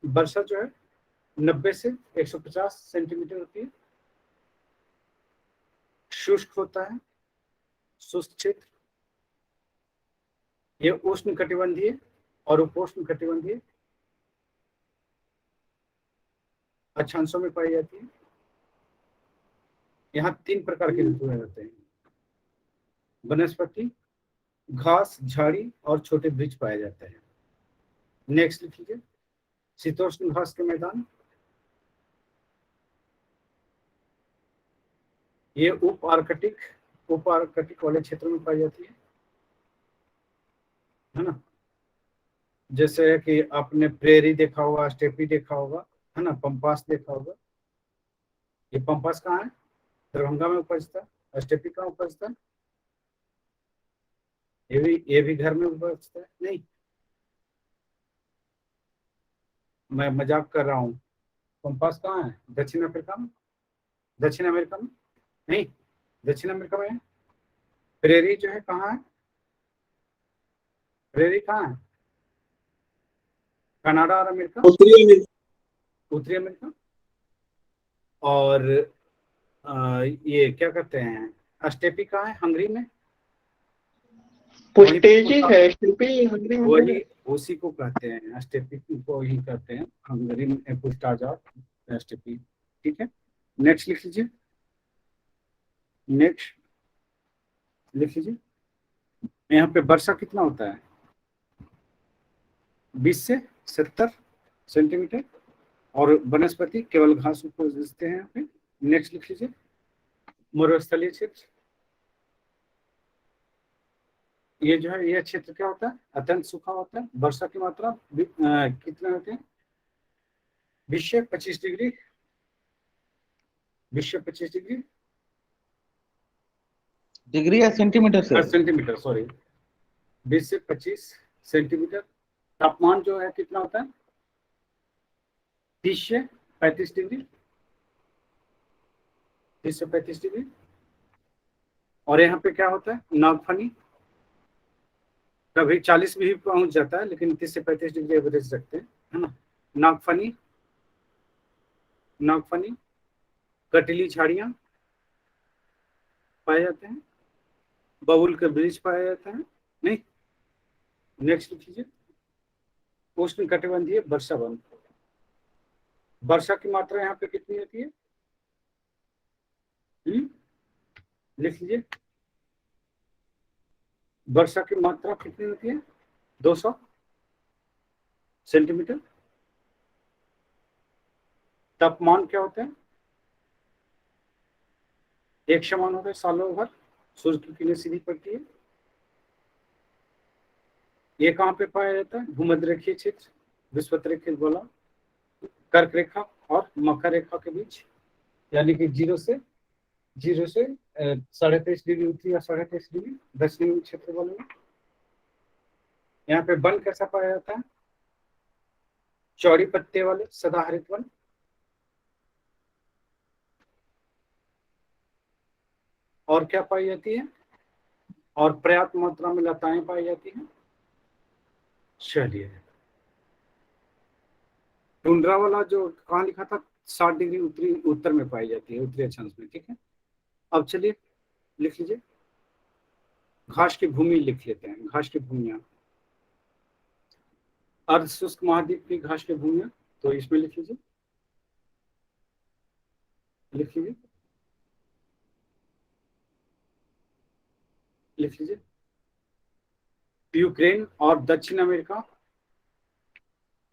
वर्षा जो है 90 से 150 सेंटीमीटर होती है। शुष्क होता है, शुष्क क्षेत्र। ये उष्ण कटिबंधीय और उपोष्ण कटिबंधीय अक्षांशों में पाई जाती है। यहाँ 3 प्रकार के ऋतु रहते हैं, वनस्पति, घास, झाड़ी और छोटे वृक्ष पाए जाते हैं। नेक्स्ट लिख लीजिए, शीतोष्ण घास के मैदान, ये उप आर्कटिक वाले क्षेत्रों में पाई जाती है ना। जैसे कि आपने प्रेरी देखा होगा, स्टेपी देखा होगा, है ना, पंपास देखा होगा। ये पंपास कहाँ है? दरभंगा में उपजता है। स्टेपी कहाँ उपजता है? ये भी घर में उपजता है। नहीं, मैं मजाक कर रहा हूँ। पंपास कहाँ है? दक्षिण अफ्रीका में, दक्षिण अमेरिका में नहीं, दक्षिण अमेरिका में है। प्रेरी जो है कहाँ है? प्रेरी कहाँ है? कनाडा और अमेरिका, उत्तरी अमेरिका। और ये क्या कहते हैं, स्टेपी कहाँ है? हंगरी में। पुस्टेजी है स्टेपी हंगरी में है। वही उसी को कहते हैं, स्टेपी को ही कहते हैं हंगरी में, पुस्टाजा स्टेपी। ठीक है, नेक्स्ट लिख लीजिए, नेक्स्ट लिख लीजिए। यहाँ पे वर्षा कितना होता है? 20 से 70 सेंटीमीटर। और वनस्पति केवल घास उपजते हैं यहाँ पे। नेक्स्ट लिख लीजिए, मरुस्थलीय क्षेत्र। ये जो है, ये क्षेत्र क्या होता है? अत्यंत सूखा होता है। वर्षा की मात्रा कितने होते हैं? 20 से 25 डिग्री, 20 से 25 डिग्री डिग्री या सेंटीमीटर से? सेंटीमीटर, सॉरी, 20 से 25 सेंटीमीटर। तापमान जो है कितना होता है? 30 से 35 डिग्री, 30 से 35 डिग्री। और यहाँ पे क्या होता है? नागफनी कभी 40 भी पहुंच जाता है, लेकिन 30 से 35 डिग्री एवरेज रखते हैं, है ना। नागफनी, नागफनी, कटीली झाड़ियां पाए जाते हैं। बबुल के वृक्ष पाया जाता है। नहीं, नेक्स्ट लिख लीजिए, उष्ण कटिबंधीय वर्षा वन। वर्षा की मात्रा यहाँ पे कितनी होती है? लिख लीजिए, वर्षा की मात्रा कितनी होती है? 200 सेंटीमीटर। तापमान क्या होता है? एक समान होता है सालों भर, सूर्य की किरणें सीधी पड़ती है। ये कहाँ पे पाया जाता है? भूमध्य रेखीय क्षेत्र, विषुवत गोला, कर्क रेखा और मकर रेखा के बीच, यानी कि 0 से 23.5 डिग्री उत्तरी या 23.5 डिग्री दक्षिणी क्षेत्र वाले में। यहाँ पे वन कैसा पाया जाता है? चौड़ी पत्ते वाले सदाहरित वन। और क्या पाई जाती है? और पर्याप्त मात्रा में लताएं पाई जाती हैं। चलिए, टुंड्रा वाला जो कहाँ लिखा था, 60 डिग्री उत्तर में पाई जाती है, उत्तरी अक्षांश में। ठीक है, अब चलिए लिख लीजिए, घास की भूमि लिख लेते हैं। घास की भूमियां, अर्ध शुष्क महाद्वीप की घास की भूमियां, तो इसमें लिख लीजिए, लिख लीजिए, लिख लीजिए। यूक्रेन और दक्षिण अमेरिका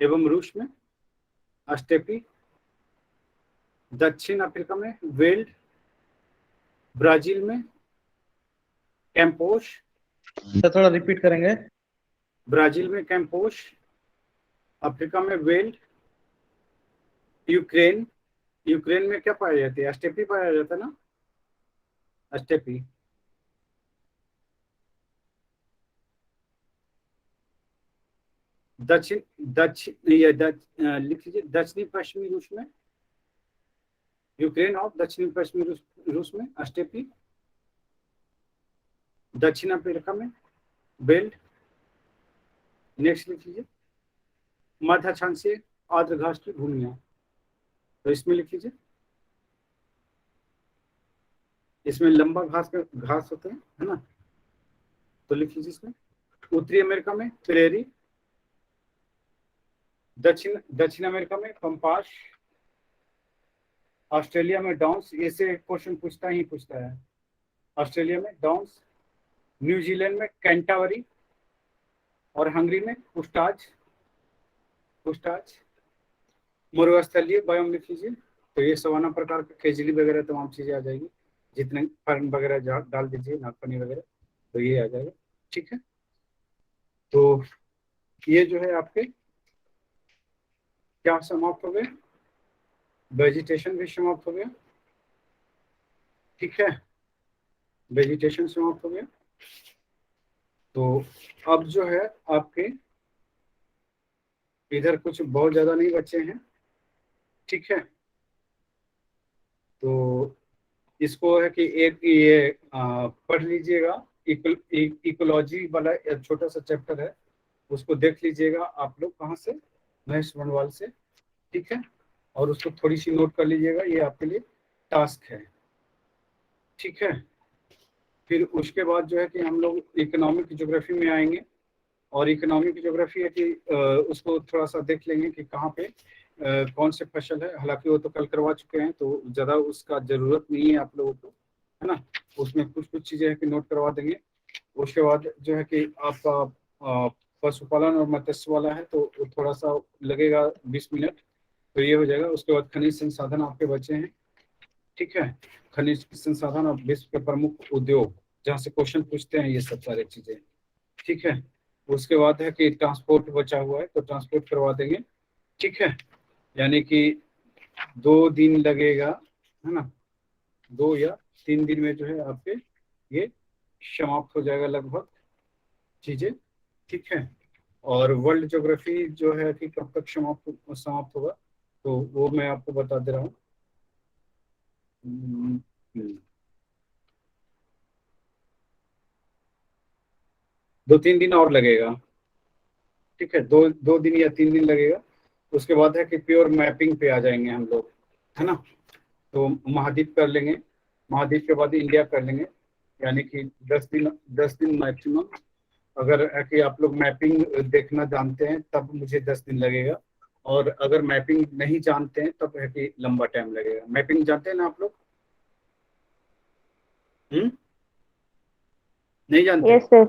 एवं रूस में स्टेपी, दक्षिण अफ्रीका में वेल्ड, ब्राजील में कैंपोश। थोड़ा रिपीट करेंगे। ब्राजील में कैंपोश, अफ्रीका में वेल्ड, यूक्रेन में क्या पाया जाती है? स्टेपी पाया जाता है ना, स्टेपी। लिख लीजिए, दक्षिणी पश्चिमी रूस में, यूक्रेन और दक्षिणी पश्चिमी रूस में स्टेपी, दक्षिण अफ्रीका में बेल्ट। नेक्स्ट लिख लीजिए, मध्य अक्षांशीय आर्द्र घास की भूमियां, तो इसमें लिख लीजिए, इसमें लंबा घास होते हैं, है ना, तो लिख लीजिए इसमें। उत्तरी अमेरिका में प्रेरी, दक्षिण अमेरिका में पंपास, ऑस्ट्रेलिया में डाउन्स। ऐसे क्वेश्चन पूछता है। ऑस्ट्रेलिया में डाउन्स, न्यूजीलैंड में कैंटावरी और हंगरी में पुस्टाज। मरुस्थलीय बायोम लिख लीजिए, तो ये सवाना प्रकार के खेजली वगैरह तमाम चीजें आ जाएगी। जितने फर्न वगैरह डाल दीजिए, नागफनी वगैरह, तो ये आ जाएगा। ठीक है, तो ये जो है आपके क्या समाप्त हो गए, वेजिटेशन भी समाप्त हो गया। ठीक है, वेजिटेशन समाप्त हो गया। तो अब जो है आपके इधर कुछ बहुत ज्यादा नहीं बचे हैं। ठीक है, तो इसको है कि एक ये पढ़ लीजिएगा, इकोलॉजी वाला एक छोटा सा चैप्टर है, उसको देख लीजिएगा आप लोग कहाँ से, महेश बनवाल से। ठीक है, और उसको थोड़ी सी नोट कर लीजिएगा, ये आपके लिए टास्क है। ठीक है, फिर उसके बाद जो है कि हम लोग इकोनॉमिक ज्योग्राफी में आएंगे, और इकोनॉमिक ज्योग्राफी है कि उसको थोड़ा सा देख लेंगे कि कहाँ पे कौन से फसल है। हालांकि वो तो कल करवा चुके हैं, तो ज़्यादा उसका ज़रूरत नहीं है आप लोगों को, है ना। उसमें कुछ कुछ चीज़ें हैं कि नोट करवा देंगे। उसके बाद जो है कि आपका पशुपालन और मत्स्य वाला है, तो वो थोड़ा सा लगेगा 20 मिनट, तो ये हो जाएगा। उसके बाद खनिज संसाधन आपके बचे हैं। ठीक है, खनिज संसाधन और विश्व के प्रमुख उद्योग, जहाँ से क्वेश्चन पूछते हैं, ये सब सारी चीजें। ठीक है, उसके बाद है कि ट्रांसपोर्ट बचा हुआ है, तो ट्रांसपोर्ट करवा देंगे। ठीक है, यानी कि 2 दिन लगेगा, है ना, 2 या 3 दिन में जो है आपके ये समाप्त हो जाएगा लगभग चीजें। ठीक है, और वर्ल्ड ज्योग्राफी जो है कि कब तक समाप्त समाप्त होगा, तो वो मैं आपको बता दे रहा हूँ। हम्म, 2-3 दिन और लगेगा। ठीक है, 2 दिन या 3 दिन लगेगा। उसके बाद है कि प्योर मैपिंग पे आ जाएंगे हम लोग, है ना। तो महाद्वीप कर लेंगे, महाद्वीप के बाद इंडिया कर लेंगे, यानी कि 10 दिन, 10 दिन मैक्सिमम। अगर है कि आप लोग मैपिंग देखना जानते हैं तब मुझे 10 दिन लगेगा, और अगर मैपिंग नहीं जानते हैं तब है कि लंबा टाइम लगेगा। मैपिंग जानते हैं ना आप लोग? नहीं जानते? Yes sir.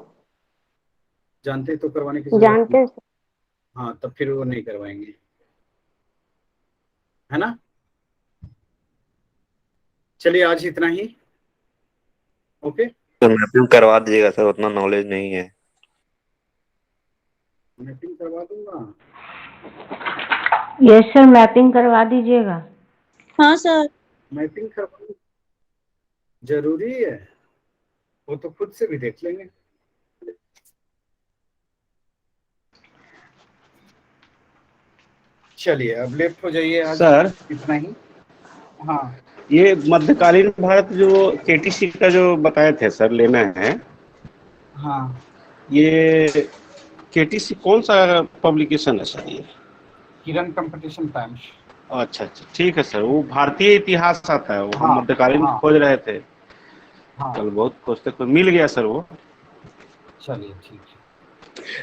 जानते तो करवाने की जरूरत नहीं। जानते हैं सर। हाँ, तब फिर वो नहीं करवाएंगे, है ना। चलिए आज इतना ही। ओके, तो मैपिंग करवा दीजिएगा सर, उतना नॉलेज नहीं है। मैपिंग करवा दूंगा। यस सर, मैपिंग करवा दीजिएगा। हाँ सर। मैपिंग करवाना जरूरी है, वो तो खुद से भी देख लेंगे। चलिए अब लेफ्ट हो जाइए, आज सर इतना ही। हाँ ये मध्यकालीन भारत जो केटीसी का जो बताए थे सर लेना है, हाँ, ये केटीसी कौन सा पब्लिकेशन है सर ये? किरण कंपटीशन टाइम्स। अच्छा अच्छा, ठीक है सर। वो भारतीय इतिहास आता है, वो हम हाँ मध्यकालीन हाँ खोज रहे थे, हाँ, कल बहुत खोजते तो मिल गया सर वो। चलिए ठीक है।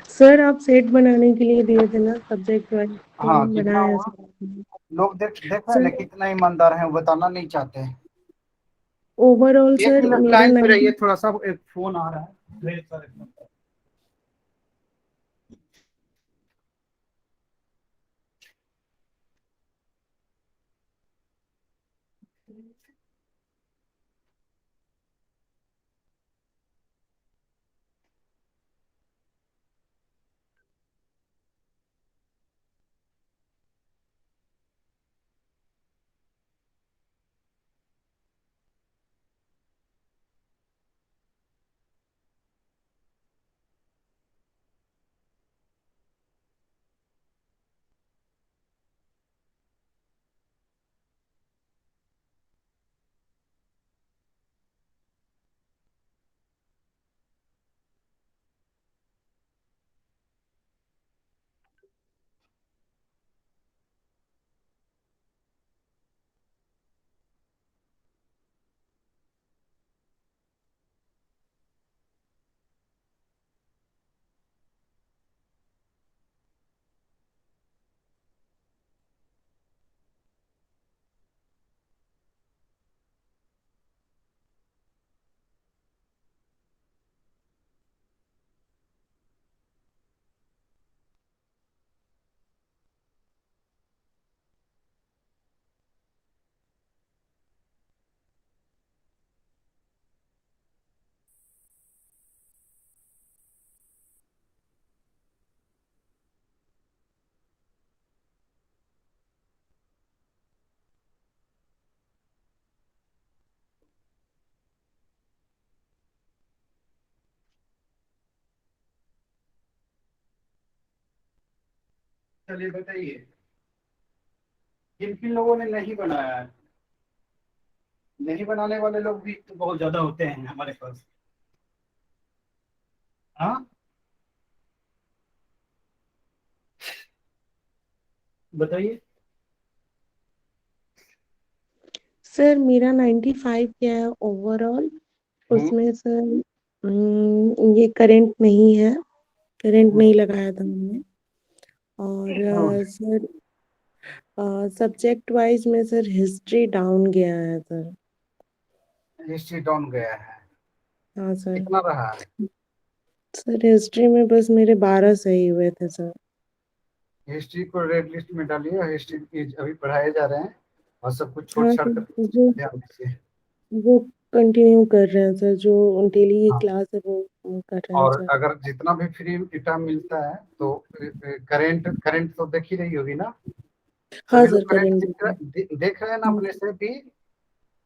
सर आप सेट बनाने के लिए दिए थे ना सब्जेक्ट वाइज, तो हाँ, कितना बनाया हुआ? सर। लोग देख रहे हैं ना, सर कितना ईमानदार है, वो बताना नहीं चाहते हैं। ओवरऑल एक सर मिनट मेरा लाइन पे रहिए, 90। थोड़ा सा एक फोन आ रहा है, वेट सर, एक मिनट। चलिए बताइए, किन किन लोगों ने नहीं बनाया है? नहीं बनाने वाले लोग भी तो बहुत ज्यादा होते हैं हमारे पास। हाँ, बताइए। सर मेरा 95 क्या है ओवरऑल, उसमें सर ये करंट नहीं है, करंट नहीं लगाया था हमने। और सर सब्जेक्ट वाइज में सर हिस्ट्री डाउन गया है सर। हिस्ट्री डाउन गया है, हाँ सर। कितना रहा है? सर हिस्ट्री में बस मेरे 12 सही हुए थे सर। हिस्ट्री को रेड लिस्ट में डालिए, हिस्ट्री अभी पढ़ाए जा रहे हैं और सब कुछ छोड़ हाँ छाड़ सर, कर जो ध्यान दीजिए। वो कंटिन्यू कर रहे हैं सर, जो डेली की हाँ, क्लास है वो कर रहे हैं और सर। अगर जितना भी फ्री टाइम मिलता है तो करंट करंट तो देख ही रही होगी ना? हाँ सभी लोग सर, करंट करेंगे देख सर। देख रहे हैं ना अपने से भी?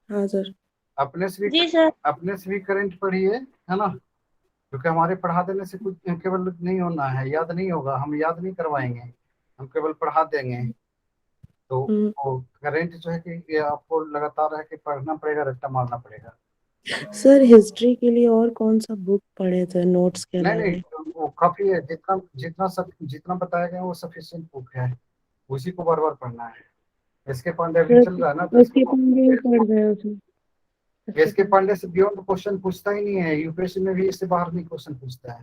हाँ सर। अपने से भी जी सर। अपने से भी करंट पढ़िए, है ना? क्योंकि हमारे पढ़ा देने से कुछ केवल नहीं होना है, याद नहीं होगा, हम याद नहीं करवाएंगे, हम केवल पढ़ा देंगे। तो हम्म। वो करंट जो है कि ये आपको लगातार है कि पढ़ना पड़ेगा, रट्टा मारना पड़ेगा। सर हिस्ट्री के लिए और कौन सा बुक पढ़े थे नोट्स के नहीं नहीं, अलावा? वो काफी है, जितना जितना सब जितना बताया गया वो सफिशिएंट बुक है, उसी को बार बार पढ़ना है। एसके पांडे अभी सर चल रहा है ना, तो उसके इसको पहले ही पढ़ रहे हो सर? उसके एसके पहले। पांडे से बियॉन्ड क्वेश्चन पूछता ही नहीं है, यूपीएससी में भी इससे बाहर नहीं क्वेश्चन पूछता है।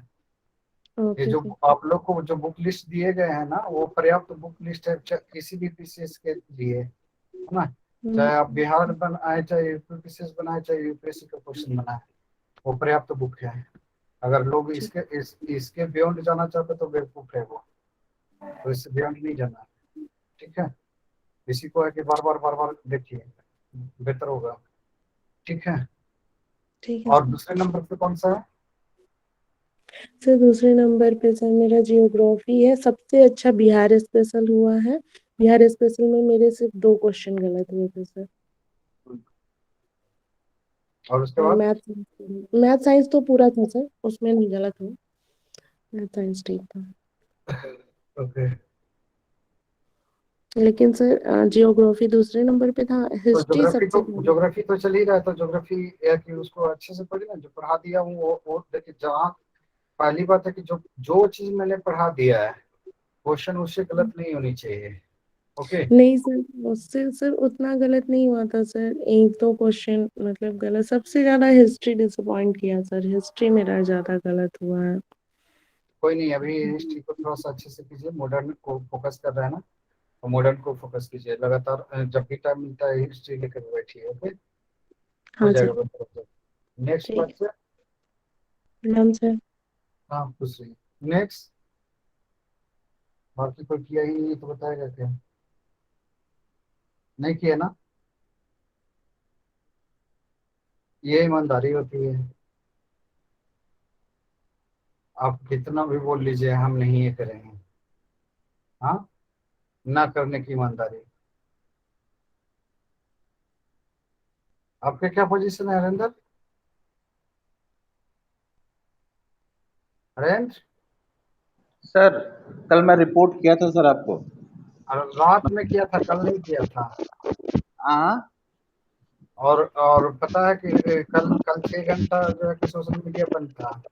ये ओके जो सर। आप लोग को जो बुक लिस्ट दिए गए हैं ना, वो पर्याप्त बुक लिस्ट है किसी भी पीसीएस के लिए, है ना? हम्म। चाहे आप बिहार बनाए, चाहे यूपी पीसीएस बनाए, चाहे यूपीएससी का क्वेश्चन बनाए, वो पर्याप्त बुक है। अगर लोग ठीक। इसके बियॉन्ड जाना चाहते तो बेवकूफ है वो, तो इससे बियॉन्ड नहीं जाना है, ठीक है? इसी को है कि बार बार देखिए, बेहतर होगा, ठीक है? ठीक है और सर। दूसरे नंबर पे कौन सा है? सर दूसरे नंबर पे सर मेरा जियोग्राफी है, सबसे अच्छा बिहार स्पेशल हुआ है। बिहार स्पेशल में मेरे सिर्फ 2 क्वेश्चन गलत हुए थे सर। और उसके और बाद? मैथ साइंस तो पूरा था सर, उसमें नहीं गलत हुआ। मैथ साइंस ठीक था। ओके। लेकिन सर जियोग्राफी दूसरे नंबर पे था, तो हिस्ट्री सबसे पहले। ज्योग्राफी तो चल ही रहा है, तो ज्योग्राफी है कि उसको अच्छे से पढ़िए ना, जो पढ़ा दिया हूँ वो देखिए। जहाँ पहली बात है कि जो जो चीज मैंने पढ़ा दिया है, क्वेश्चन उससे गलत नहीं होनी चाहिए। ओके। नहीं सर, उससे सर उतना गलत नहीं हुआ था सर, 1-2 क्वेश्चन मतलब गलत। सबसे ज्यादा हिस्ट्री डिसअपॉइंट किया सर, हिस्ट्री मेरा ज्यादा गलत हुआ है। कोई नहीं, अभी हिस्ट्री को थोड़ा सा अच्छे से कीजिए, मॉडर्न को फोकस कर रहा है ना, तो मॉडर्न को फोकस कीजिए लगातार। जब भी टाइम मिलता है हिस्ट्री लेकर बैठिए, ओके? हो हाँ जाएगा, सर। बेहतर हो जाएगा। नेक्स्ट ठीक। क्वेश्चन। नाम सर। हाँ, पूछ रही नेक्स्ट। बाकी कोई किया ही नहीं तो बताएगा क्या? नहीं किया ना? ये ईमानदारी होती है। आप कितना भी बोल लीजिए हम नहीं ये करेंगे, हाँ, ना करने की ईमानदारी। आपके क्या पोजीशन है हरेंद्र? हरेंद्र, सर कल मैं रिपोर्ट किया था सर आपको। और रात में किया था, कल नहीं किया था। हाँ और पता है कि कल कल 6 घंटा जो है कि सोशल मीडिया बंद था।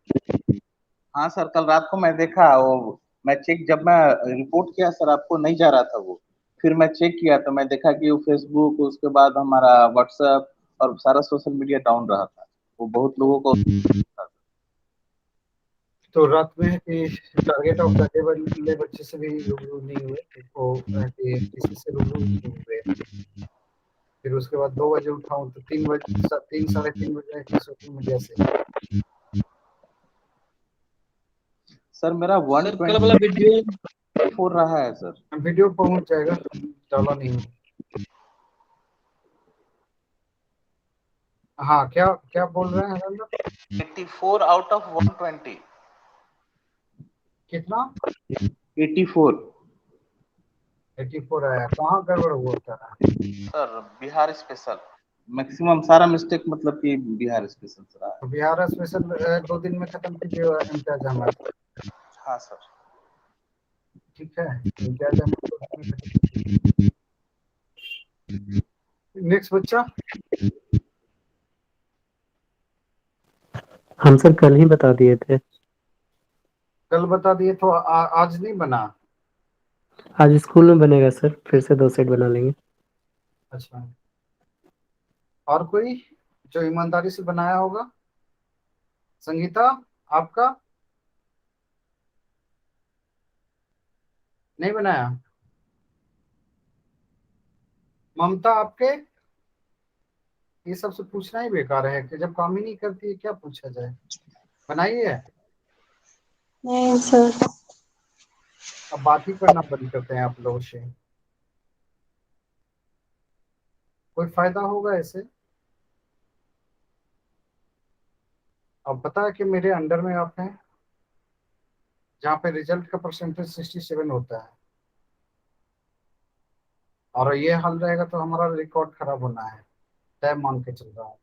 हाँ सर, कल रात को मैं देखा वो, मैं चेक जब मैं रिपोर्ट किया सर आपको नहीं जा रहा था वो। फिर मैं चेक किया तो मैं देखा कि वो फेसबुक, उसके बाद हमारा व्हाट्सएप और सारा सोशल मीडिया डाउन रहा था। वो बहुत लोगों को। तो रात में कि टारगेट ऑफ द डे वाले बच्चे से भी रूबरू नहीं हुए, उसको कि किसी से रूबरू नहीं हुए। फिर उसके बाद 2 बजे उठाऊं तो 3 बजे, 3 साढ़े 3 बजे कि सोशल मीडिया से। सर मेरा सर कल वाला वीडियो 124 रहा है सर। वीडियो पहुंच जाएगा, डाला नहीं हूँ। हाँ, क्या क्या बोल रहे हैं हरेंद्र? 84 out of 120। कितना? 84 84 आया, कहाँ गड़बड़ हुआ था? सर, बिहार स्पेशल मैक्सिमम सारा मिस्टेक मतलब कि बिहार स्पेशल से रहा है। तो बिहार स्पेशल 2 दिन में खत्म कीजिए इम्तियाज अहमद। हाँ सर। ठीक है, इंचार्ज अहमद। नेक्स्ट बच्चा। हम सर कल ही बता दिए थे। कल बता दिए तो आज नहीं बना? आज स्कूल में बनेगा सर, फिर से 2 सेट बना लेंगे। अच्छा, और कोई जो ईमानदारी से बनाया होगा? संगीता, आपका नहीं बनाया? ममता, आपके? ये सबसे पूछना ही बेकार है कि जब काम ही नहीं करती है क्या पूछा जाए। बनाई है? नहीं सर। अब बात ही करना बंद करते हैं आप लोगों से। कोई फायदा होगा ऐसे? अब पता है कि मेरे अंडर में आप हैं, जहाँ पे रिजल्ट का परसेंटेज 67 होता है, और ये हाल रहेगा तो हमारा रिकॉर्ड खराब होना है, तय मान के चल रहा हूँ।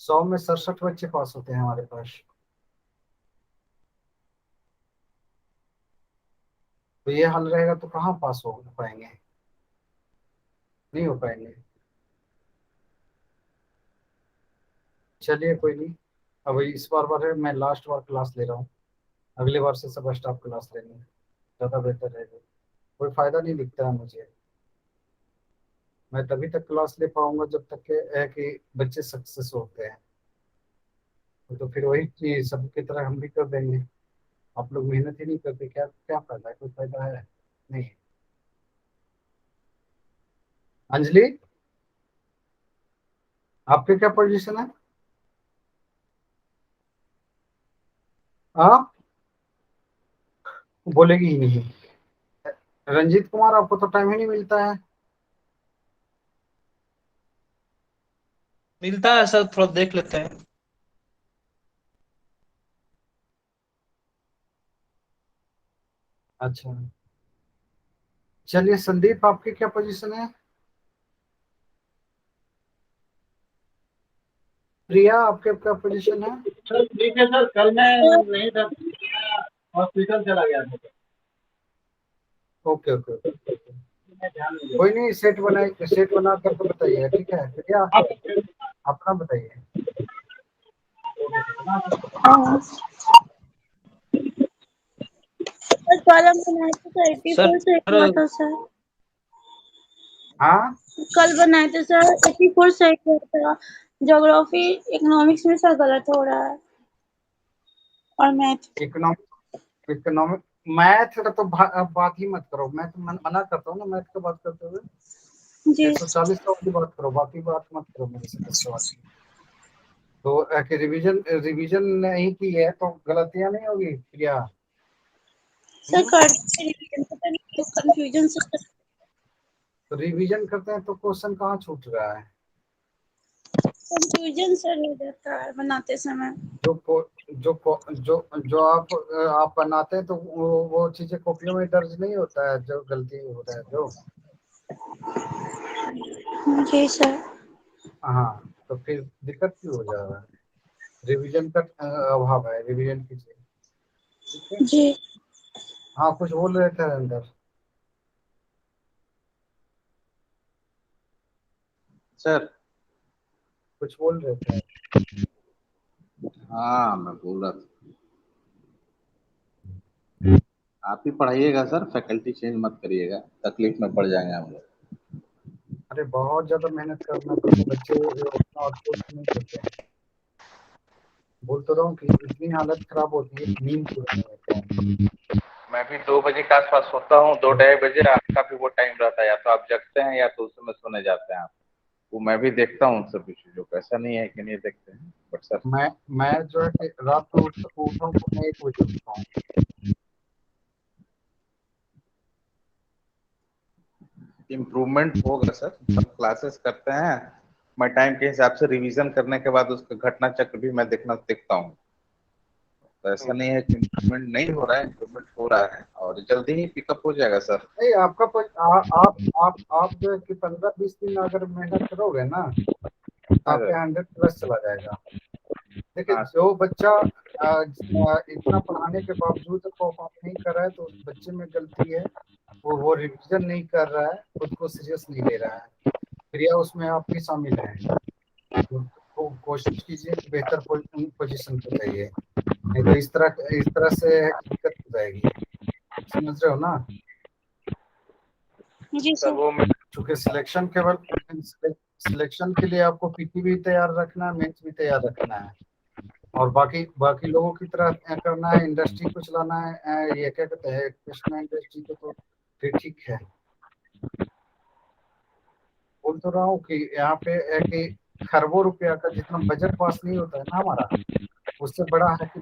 100 में 67 बच्चे पास होते हैं हमारे पास। तो ये हाल रहेगा तो कहाँ पास हो पाएंगे? नहीं हो पाएंगे। चलिए कोई नहीं, अब इस बार है, मैं लास्ट बार क्लास ले रहा हूँ, अगले बार से सब स्टाफ क्लास लेंगे, ज़्यादा बेहतर रहेगा। कोई फायदा नहीं दिखता है मुझे। मैं तभी तक क्लास ले पाऊंगा जब तक है कि बच्चे सक्सेस होते हैं, तो फिर वही चीज सबकी तरह हम भी कर देंगे। आप लोग मेहनत ही नहीं करते, क्या क्या फायदा है? कोई फायदा है नहीं। अंजलि, आपके क्या पोजीशन है? हाँ, बोलेगी ही नहीं। रंजीत कुमार, आपको तो टाइम ही नहीं मिलता है। मिलता है सर, थोड़ा देख लेते हैं। अच्छा, चलिए संदीप, आपकी क्या पोजीशन है? प्रिया, आपके क्या पोजीशन है? सर ठीक है सर, कल मैं नहीं था, हॉस्पिटल चला गया था। ओके ओके ओके, कोई नहीं, सेट बना करके बताइए, ठीक है प्रिया? अपना बताइए। कल बनाए थे सर, 84 से हुआ था सर। हाँ, कल बनाए थे सर, 84 से हुआ था। ज्योग्राफी इकोनॉमिक्स में सर गलत हो रहा है, और मैथ। इकोनॉमिक मैथ का तो बात ही मत करो, मैं तो मना करता हूँ ना मैथ का बात करते हुए। जी 140 का की बात करो, बाकी बात मत करो मेरे से 10 सवाल की। तो रिवीजन नहीं की है तो गलतियां नहीं होगी प्रिया? सर करते रिवीजन, पता नहीं क्यों कंफ्यूजन से। तो रिवीजन करते हैं तो क्वेश्चन कहाँ छूट रहा है? कंफ्यूजन सर हो जाता है बनाते समय। जो आप बनाते हैं तो वो चीजें कॉपियों में दर्ज नहीं होता है, जो गलती होता है जो। जी सर। हाँ, तो फिर दिक्कत क्यों हो जा रहा है? रिवीजन का अभाव है, रिवीजन कीजिए, ठीक है? जी हाँ, कुछ बोल रहे थे अंदर। सर कुछ बोल रहे थे। हाँ मैं बोल रहा था, आप ही पढ़ाइएगा सर, फैकल्टी चेंज मत करिएगा, तकलीफ में पड़ जाएंगे हम लोग। अरे बहुत ज्यादा मेहनत करना पड़ता, बच्चे उतना आउटपुट नहीं करते हैं। बोल तो रहा हूँ कि इतनी हालत खराब होती है, नींद पूरा नहीं होता है। मैं भी 2 बजे के आसपास सोता हूँ, 2-2:30 बजे आपका भी वो टाइम रहता है, या तो आप जगते हैं या तो उस समय सोने जाते हैं आप। वो मैं भी देखता हूँ सब चीजों को, ऐसा नहीं है कि नहीं देखते हैं, बट सर मैं जो है कि रात में उठता हूँ तो मैं 1 बजे उठता हूँ। इम्प्रूवमेंट होगा सर, सब क्लासेस करते हैं, मैं टाइम के हिसाब से रिवीजन करने के बाद उसका घटना चक्र भी मैं देखता हूँ। तो ऐसा नहीं है कि इम्प्रूवमेंट नहीं हो रहा है, इम्प्रूवमेंट हो रहा है और जल्दी ही पिकअप हो जाएगा सर। नहीं, आप जो है कि 15-20 दिन अगर मेहनत करोगे ना, आपके 100 प्लस चला जाएगा। देखिए, जो बच्चा इतना पढ़ाने के बावजूद परफॉर्म नहीं कर रहा है तो उस बच्चे में गलती है। वो रिवीजन नहीं कर रहा है, खुद को सीरियस नहीं ले रहा है, क्रिया उसमें आपकी शामिल है। तो कोशिश कीजिए कि बेहतर पोजीशन पे जाइए, नहीं तो इस तरह से दिक्कत हो जाएगी। समझ रहे हो ना? जी सर। चूंकि सिलेक्शन के लिए आपको पीटी भी तैयार रखना है, मेंस भी तैयार रखना है, और बाकी लोगों की तरह करना है, इंडस्ट्री को चलाना है। ये क्या कहते हैं, कृष्णा इंडस्ट्री को, तो फिर ठीक है। बोल तो रहा हूँ कि यहाँ पे है कि खरबों रुपया का जितना बजट पास नहीं होता है ना हमारा, उससे बड़ा है कि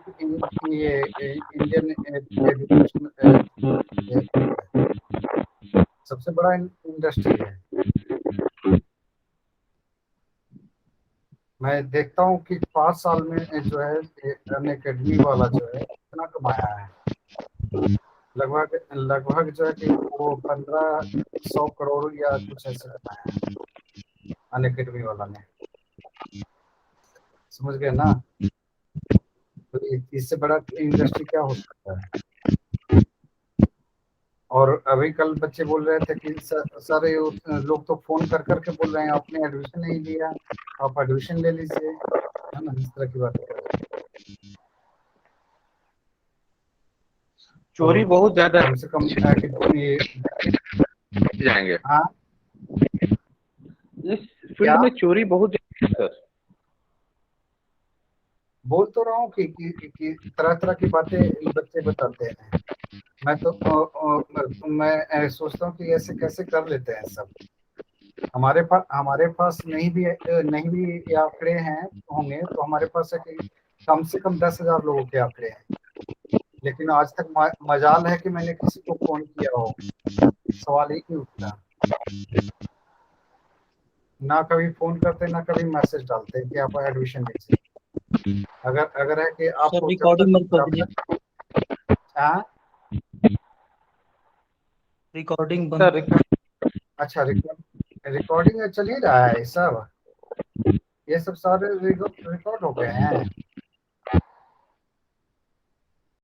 ये इंडियन एजुकेशन सबसे बड़ा इंडस्ट्री है। मैं देखता हूँ कि 5 साल में जो है अनअकैडमी वाला जो है इतना कमाया है, लगभग जो है कि वो 1500 करोड़ या कुछ ऐसे कमाया है अनअकैडमी वाला ने। समझ गए ना? तो इससे बड़ा इंडस्ट्री क्या हो सकता है? और अभी कल बच्चे बोल रहे थे कि सर लोग तो फोन कर करके बोल रहे हैं आपने एडमिशन नहीं लिया, आप एडमिशन ले लीजिए, है ना? इस तरह की बात कर रहे हैं। चोरी बहुत ज्यादा कम से कम ये जाएंगे। हाँ, इस फील्ड में चोरी बहुत ज्यादा है सर। बोल तो रहा हूँ कि तरह तरह की बातें बच्चे बताते हैं। मैं तो मैं सोचता हूँ कि ऐसे कैसे कर लेते हैं सब। हमारे पास नहीं भी आंकड़े हैं होंगे तो हमारे पास है कि कम से कम 10,000 लोगों के आंकड़े हैं, लेकिन आज तक मजाल है कि मैंने किसी को फोन किया हो, सवाल ही नहीं उठता। ना कभी फोन करते ना कभी मैसेज डालते कि आप एडमिशन लीजिए। अगर है कि आपको रिकॉर्डिंग मत कर रिकॉर्डिंग बंद। अच्छा, रिकॉर्डिंग चल ही रहा है सब, ये सब सारे रिकॉर्ड हो गए हैं।